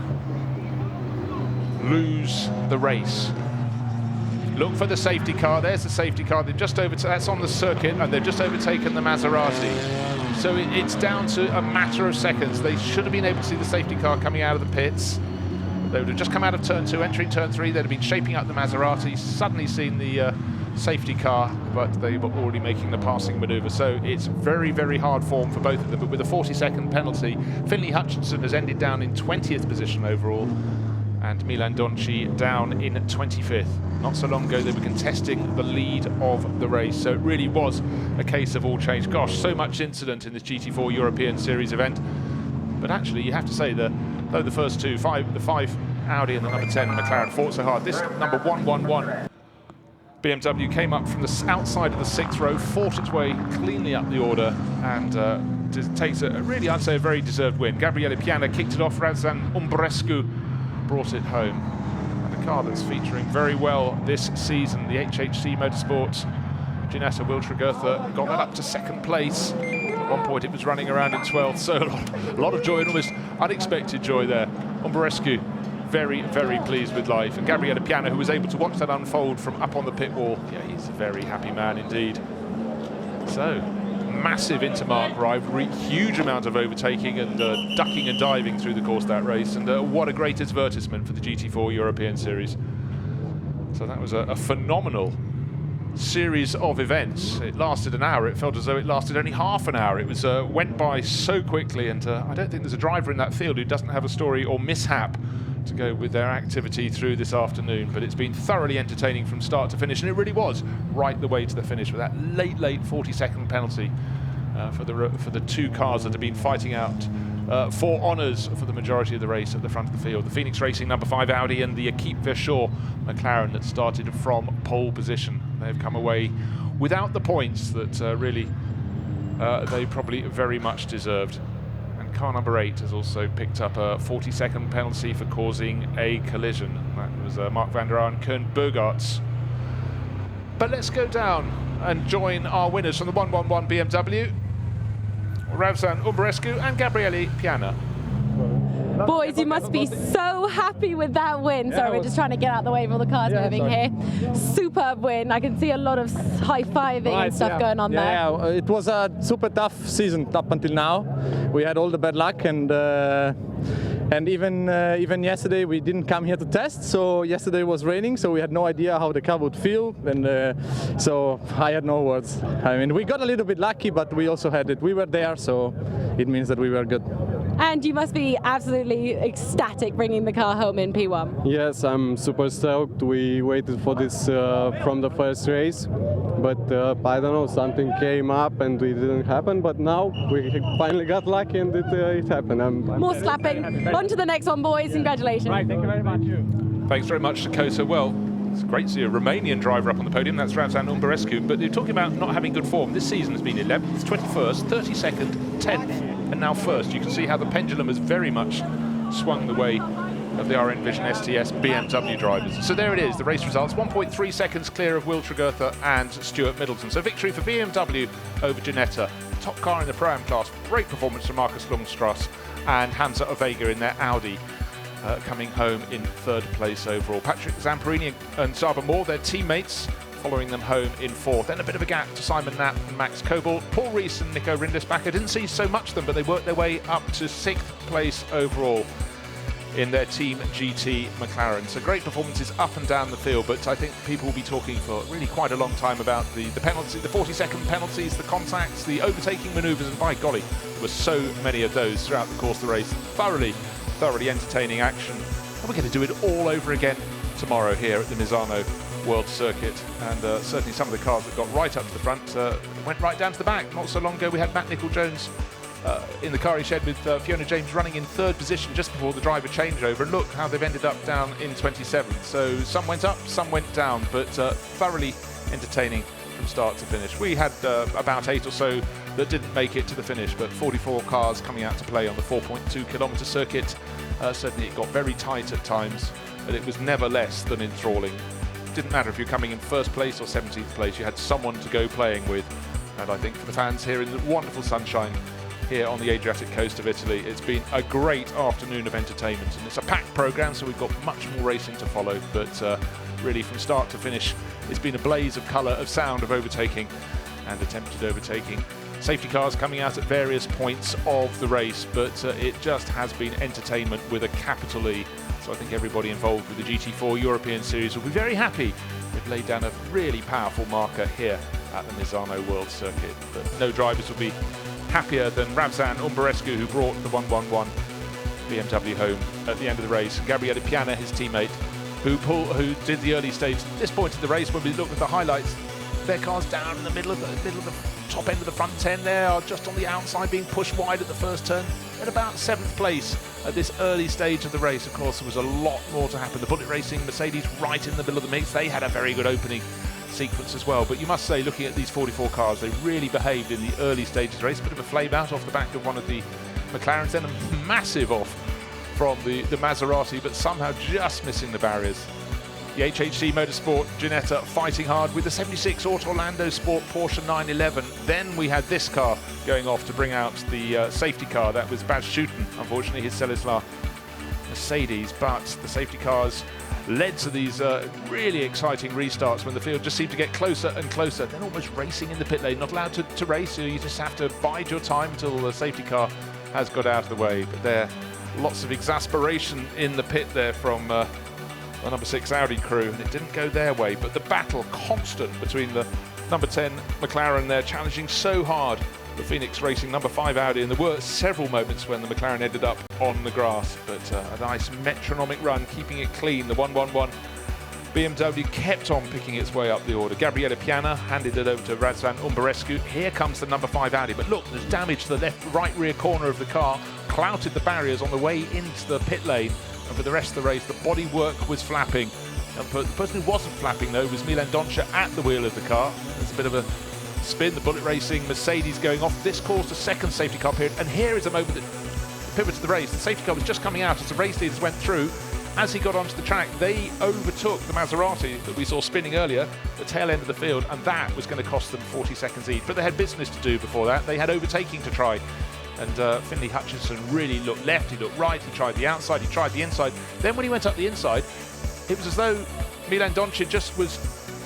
lose the race? Look for the safety car. There's the safety car. They've just that's on the circuit, and they've just overtaken the Maserati. So it's down to a matter of seconds. They should have been able to see the safety car coming out of the pits. They would have just come out of turn 2, entering turn 3. They'd have been shaping up the Maserati, suddenly seen the safety car, but they were already making the passing manoeuvre. So it's very, very hard form for both of them. But with a 40-second penalty, Finlay Hutchinson has ended down in 20th position overall, and Milan Donci down in 25th. Not so long ago, they were contesting the lead of the race, so it really was a case of all change. Gosh, so much incident in this GT4 European Series event. But actually, you have to say that though the first two, the 5 Audi and the number 10 McLaren fought so hard, this number 111 BMW came up from the outside of the 6th row, fought its way cleanly up the order, and takes a really, I'd say, a very deserved win. Gabriele Piana kicked it off. Razvan Umberescu brought it home. And a car that's featuring very well this season, the HHC Motorsports Ginetta Will Tregurtha, got that up to second place. At one point it was running around in 12th, so a lot of joy and almost unexpected joy there. Umberescu very, very pleased with life. And Gabriele Piana, who was able to watch that unfold from up on the pit wall, yeah, he's a very happy man indeed. So, massive Intermark rivalry, huge amount of overtaking and ducking and diving through the course that race, and what a great advertisement for the GT4 European Series. So that was a phenomenal series of events. It lasted an hour. It felt as though it lasted only half an hour. It was went by so quickly, and I don't think there's a driver in that field who doesn't have a story or mishap to go with their activity through this afternoon. But it's been thoroughly entertaining from start to finish, and it really was right the way to the finish with that late 40-second penalty for the two cars that have been fighting out for honours for the majority of the race at the front of the field. The Phoenix Racing number 5 Audi and the Equipe Verschoor McLaren that started from pole position. They've come away without the points that really they probably very much deserved. And car number 8 has also picked up a 40-second penalty for causing a collision. That was Mark van der Aar and Koen Burgarts. But let's go down and join our winners from the 111 BMW. Ravsan Umberescu and Gabriele Piana. Boys, you must be so happy with that win. Sorry, we're just trying to get out of the way of all the cars moving here. Superb win. I can see a lot of high-fiving and stuff going on there. Yeah, it was a super tough season up until now. We had all the bad luck, and even yesterday we didn't come here to test. So yesterday was raining, so we had no idea how the car would feel, and so I had no words. I mean, we got a little bit lucky, but we also had it. We were there, so it means that we were good. And you must be absolutely ecstatic bringing the car home in P1. Yes, I'm super stoked. We waited for this from the first race, but I don't know, something came up and it didn't happen, but now we finally got lucky and it happened. More slapping. On to the next one, boys. Congratulations. Right, thank you very much. Thanks very much, Dakota. Well, it's great to see a Romanian driver up on the podium. That's Ravsan Umberescu. But you're talking about not having good form. This season has been 11th, 21st, 32nd, 10th, and now first. You can see how the pendulum has very much swung the way of the RN Vision STS BMW drivers. So there it is, the race results. 1.3 seconds clear of Will Tregurtha and Stuart Middleton. So victory for BMW over Ginetta. Top car in the Pro-Am class. Great performance from Marcus Lundstrass and Hamza Ovega in their Audi. Coming home in 3rd place overall. Patrick Zamperini and Saba Moore, their teammates, following them home in 4th. Then a bit of a gap to Simon Knapp and Max Kobel. Paul Rees and Nico Rindisbach, I didn't see so much of them, but they worked their way up to 6th place overall in their Team GT McLaren. So great performances up and down the field, but I think people will be talking for really quite a long time about the penalty, the 40-second penalties, the contacts, the overtaking manoeuvres, and by golly, there were so many of those throughout the course of the race. Thoroughly entertaining action. And we're going to do it all over again tomorrow here at the Misano World Circuit. And certainly some of the cars that got right up to the front went right down to the back. Not so long ago we had Matt Nicol-Jones in the car he shed with Fiona James running in 3rd position just before the driver changeover. And look how they've ended up down in 27th. So some went up, some went down, but thoroughly entertaining from start to finish. We had about 8 or so that didn't make it to the finish, but 44 cars coming out to play on the 4.2 kilometre circuit. Certainly it got very tight at times, but it was never less than enthralling. It didn't matter if you're coming in 1st place or 17th place, you had someone to go playing with. And I think for the fans here in the wonderful sunshine here on the Adriatic coast of Italy, it's been a great afternoon of entertainment. And it's a packed programme, so we've got much more racing to follow, but really from start to finish, it's been a blaze of colour, of sound, of overtaking and attempted overtaking. Safety cars coming out at various points of the race, but it just has been entertainment with a capital E. So I think everybody involved with the GT4 European Series will be very happy. They've laid down a really powerful marker here at the Misano World Circuit. But no drivers will be happier than Ravsan Umberescu, who brought the 111 BMW home at the end of the race. Gabriele Piana, his teammate, who did the early stage. At this point in the race, when we look at the highlights, their car's down in the middle of the top end of the front 10 there, are just on the outside being pushed wide at the first turn. At about 7th place at this early stage of the race. Of course, there was a lot more to happen. The Bullet Racing Mercedes right in the middle of the mix. They had a very good opening sequence as well. But you must say, looking at these 44 cars, they really behaved in the early stages of the race. A bit of a flame out off the back of one of the McLarens, then a massive off from the Maserati, but somehow just missing the barriers The HHC Motorsport Ginetta fighting hard with the 76 Orlando Sport Porsche 911. Then we had this car going off to bring out the safety car. That was Baz Schuten, unfortunately, his Celislaw Mercedes. But the safety cars led to these really exciting restarts when the field just seemed to get closer and closer. Then almost racing in the pit lane, not allowed to race, so you just have to bide your time until the safety car has got out of the way. But there, lots of exasperation in the pit there from the number 6 Audi crew, and it didn't go their way. But the battle constant between the number 10 McLaren there, challenging so hard the Phoenix Racing number 5 Audi, and there were several moments when the McLaren ended up on the grass, but a nice metronomic run, keeping it clean. The 111 BMW kept on picking its way up the order. Gabriele Piana handed it over to Razvan Umbarescu. Here comes the number 5 Audi, but look, there's damage to the right rear corner of the car, clouted the barriers on the way into the pit lane, and for the rest of the race, the bodywork was flapping. And the person who wasn't flapping, though, was Milan Doncia at the wheel of the car. There's a bit of a spin, the Bullet Racing Mercedes going off. This caused a second safety car period, and here is a moment that pivots the race. The safety car was just coming out as the race leaders went through. As he got onto the track, they overtook the Maserati that we saw spinning earlier, the tail end of the field, and that was going to cost them 40 seconds each. But they had business to do before that. They had overtaking to try. And Finley Hutchinson really looked left, he looked right, he tried the outside, he tried the inside. Then when he went up the inside, it was as though Milan Doncic just was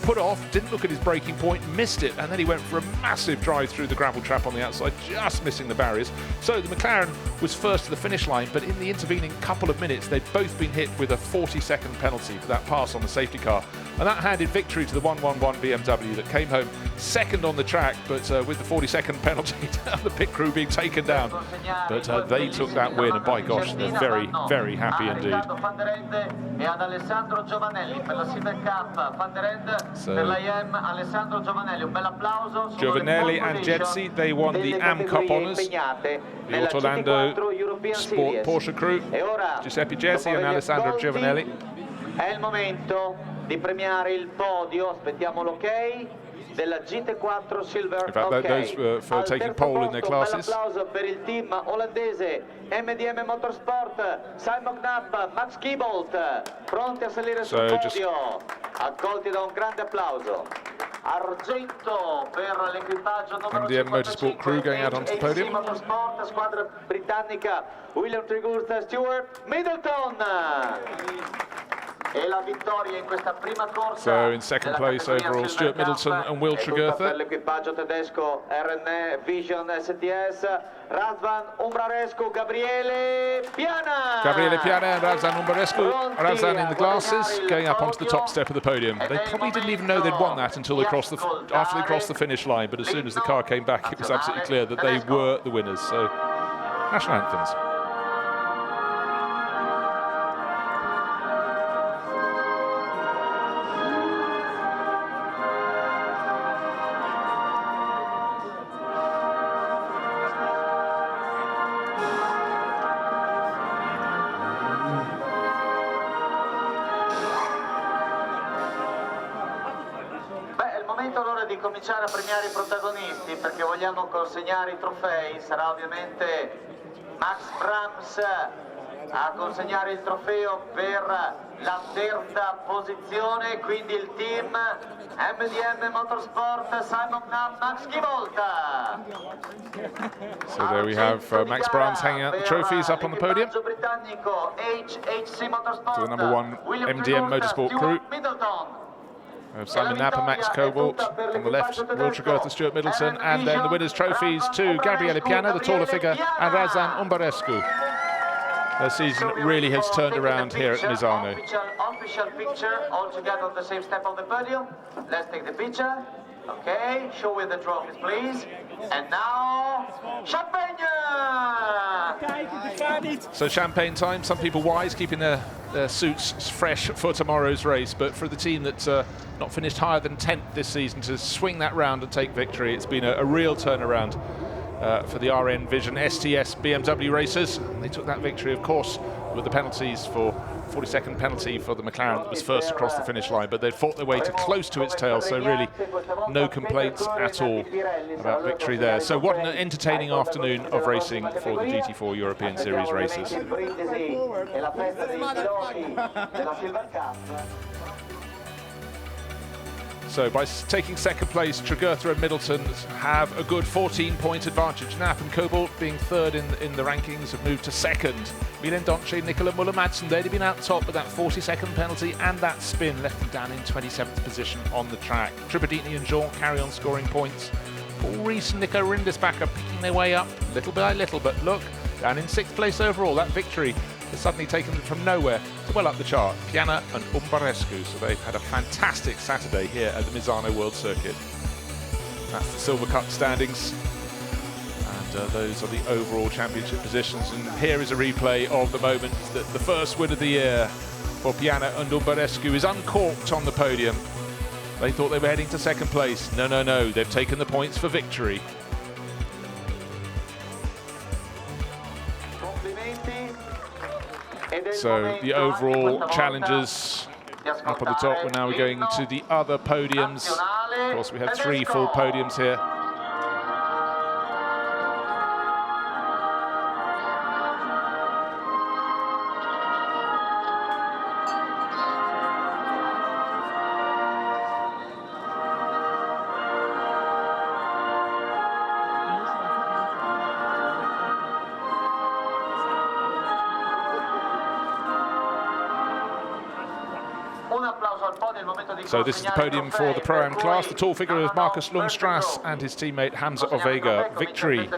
put off, didn't look at his braking point, missed it, and then he went for a massive drive through the gravel trap on the outside, just missing the barriers. So the McLaren was first to the finish line, but in the intervening couple of minutes, they'd both been hit with a 40-second penalty for that pass on the safety car. And that handed victory to the 111 BMW that came home second on the track, but with the 40-second penalty, the pit crew being taken down. But they took that win, and by gosh, they're very, very happy indeed. So Giovanelli and Jetsi, they won the AM Cup honours. The Orlando Sport Porsche crew, Giuseppe Jetsi and Alessandro Giovanelli. È il momento di premiare il podio, aspettiamo l'ok della GT4 Silver. In fact, those were for taking pole in their classes. Un applauso per il team olandese MDM Motorsport, Simon Knapp, Max Kiebolt, pronti a salire sul podio, accolti da un grande applauso. Argento per l'equipaggio numero MDM Motorsport crew going out onto the podium. Motorsport, squadra britannica, William Trigursta, Stuart Middleton. E la vittoria in questa prima corsa. So in second place overall, Stuart Middleton and Will Trigursta. Per l'equipaggio tedesco RN Vision STS, Razvan Umbarescu, Gabriele Piana. Gabriele Piana and Razvan Umbarescu. Razvan in the glasses, going up onto the top step of the podium. They probably didn't even know they'd won that until after they crossed the finish line, but as soon as the car came back, it was absolutely clear that they were the winners. So, national anthems. Di cominciare a premiare i protagonisti, perché vogliamo consegnare i trofei. Sarà ovviamente Max Brams a consegnare il trofeo per la terza posizione, quindi il team MDM Motorsport, Simon Knapp, Max Kiebolt. So there we have Max Brams hanging out the trophies up on the podium. To the number 1 MDM Motorsport crew. Simon Knapp and Max Cobalt on the left, Will Trigursta, Stuart Middleton, and then the winners' trophies to Gabriele Piana, the taller figure, and Razvan Umbarescu. Their season really has turned around here at Misano. Official picture, all together on the same step of the podium. Let's take the picture. Okay, show with the trophies, please. And now, champagne! So champagne time. Some people wise, keeping their suits fresh for tomorrow's race. But for the team that's not finished higher than 10th this season to swing that round and take victory, it's been a real turnaround for the RN Vision STS BMW racers. They took that victory, of course, with the penalties for 40-second penalty for the McLaren that was first across the finish line, but they'd fought their way to close to its tail, so really no complaints at all about victory there. So what an entertaining afternoon of racing for the GT4 European Series races. So by taking second place, Tregurtha and Middleton have a good 14-point advantage. Knapp and Cobalt, being third in the rankings, have moved to second. Milen Donche, Nicola Muller-Madsen, they'd have been out top, but that 40-second penalty and that spin left them down in 27th position on the track. Tribadini and Jean carry on scoring points. Paul Rees and Nico Rindisbach are picking their way up little by little, but look, down in 6th place overall. That victory has suddenly taken them from nowhere to well up the chart. Piana and Umbarescu, so they've had a fantastic Saturday here at the Misano World Circuit. That's the Silver Cup standings, and those are the overall championship positions. And here is a replay of the moment that the first win of the year for Piana and Umbarescu is uncorked on the podium. They thought they were heading to second place. No, no, no, they've taken the points for victory. So the overall challengers up on the top. Now we're going to the other podiums. Of course, we have 3 full podiums here. So this is the podium for the Pro-Am class. The tall figure is Markus Lundstrass and his teammate Hamza Ovega. Victory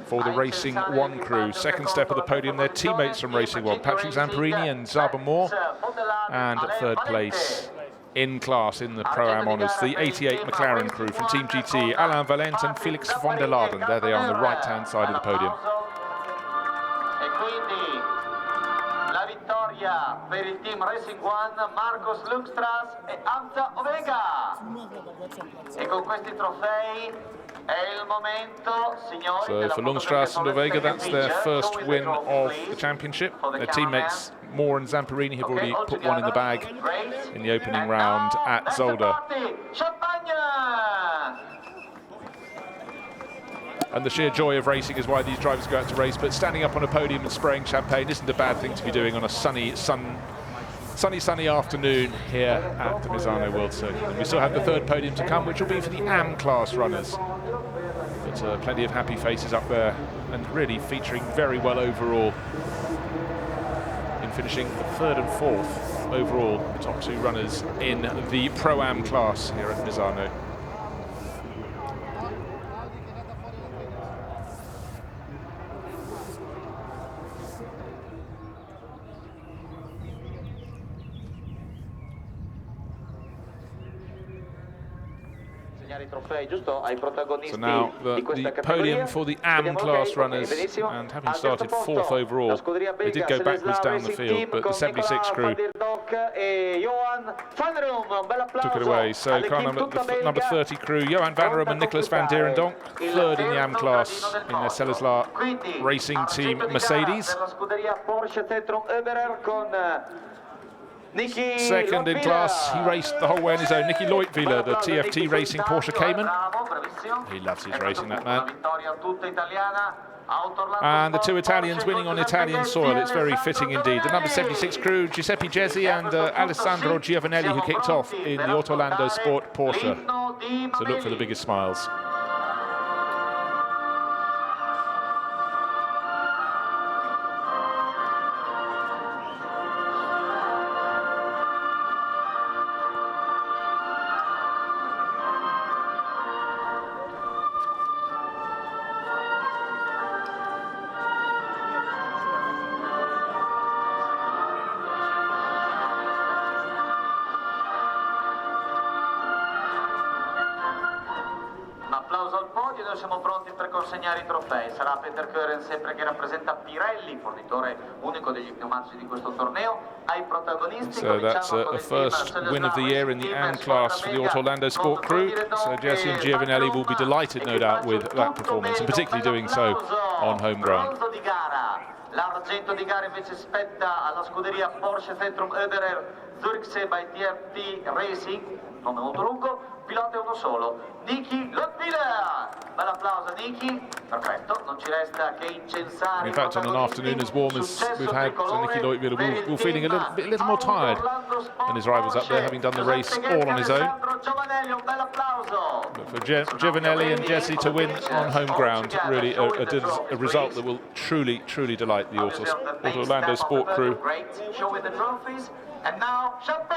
for the Racing One crew. Second step of the podium, their teammates from Racing One, Patrick Zamperini and Zaba Moore. And third place in class in the Pro-Am honours, the 88 McLaren crew from Team GT, Alain Valent and Felix von der Laden. There they are on the right-hand side of the podium. Per il team Racing One, Markus Lundstrass e Hamza Ovega. E con questi trofei è il momento, signori. So for Lundstrass and Ovega, that's their first win of the championship. Their teammates Moore and Zamperini have already put one in the bag in the opening round at Zolder. And the sheer joy of racing is why these drivers go out to race, but standing up on a podium and spraying champagne isn't a bad thing to be doing on a sunny afternoon here at the Misano World Circuit. And we still have the third podium to come, which will be for the AM class runners. But plenty of happy faces up there, and really featuring very well overall in finishing the 3rd and 4th overall, the top 2 runners in the Pro-Am class here at Misano. So now the podium for the AM class runners, and having started 4th overall, they did go backwards down the field, but the 76 crew took it away. So car number 30 crew, Johan van Rom and Nicolas van Dierendonk, 3rd in the AM class in their Celleslar racing team Mercedes. Second in class, he raced the whole way on his own, Nicky Leutwiler, the TFT Racing Porsche Cayman. He loves his racing, that man. And the 2 Italians winning on Italian soil. It's very fitting indeed. The number 76 crew, Giuseppe Jesi and Alessandro Giovanelli, who kicked off in the Autolando Sport Porsche. So look for the biggest smiles. Siamo pronti per consegnare I trofei. Sarà Peter Koeren sempre che rappresenta Pirelli, fornitore unico degli pneumatici di questo torneo. Ai protagonisti. So that's a first win of the year in the AM class for the Autolando Sport crew. So Jesse and Giovanelli will be delighted, no doubt, with that performance, and particularly doing so on home ground. L'argento di gara invece spetta alla scuderia Porsche Centrum Oederer Zurichsee by TFT Racing. nome molto lungo, pilota è uno solo, Niki Lotbiller. Bel applauso a Niki, perfetto, non ci resta che incensare. In fact, on an afternoon as warm as we've had, Niki Lotbiller will feeling a little more tired than his rivals up there, having done the race all on his own. But for Giovanelli and Jesse to win on home ground, really a result that will truly delight the Auto Orlando Sport crew. Great show with the trophies, and now champagne.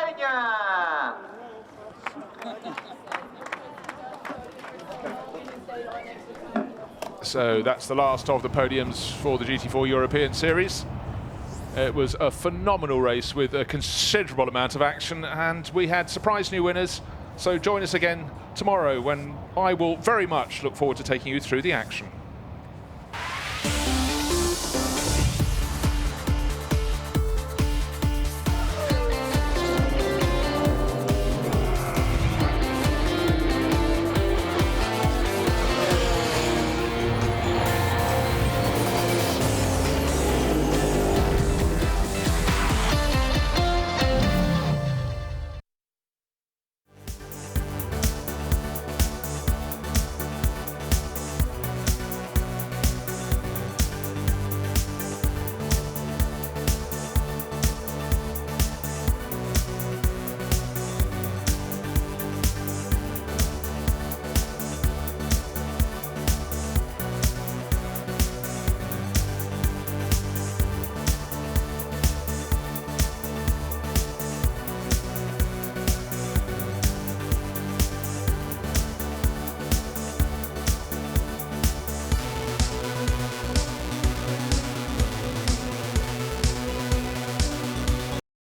So that's the last of the podiums for the GT4 European Series. It was a phenomenal race with a considerable amount of action, and we had surprise new winners. So join us again tomorrow when I will very much look forward to taking you through the action.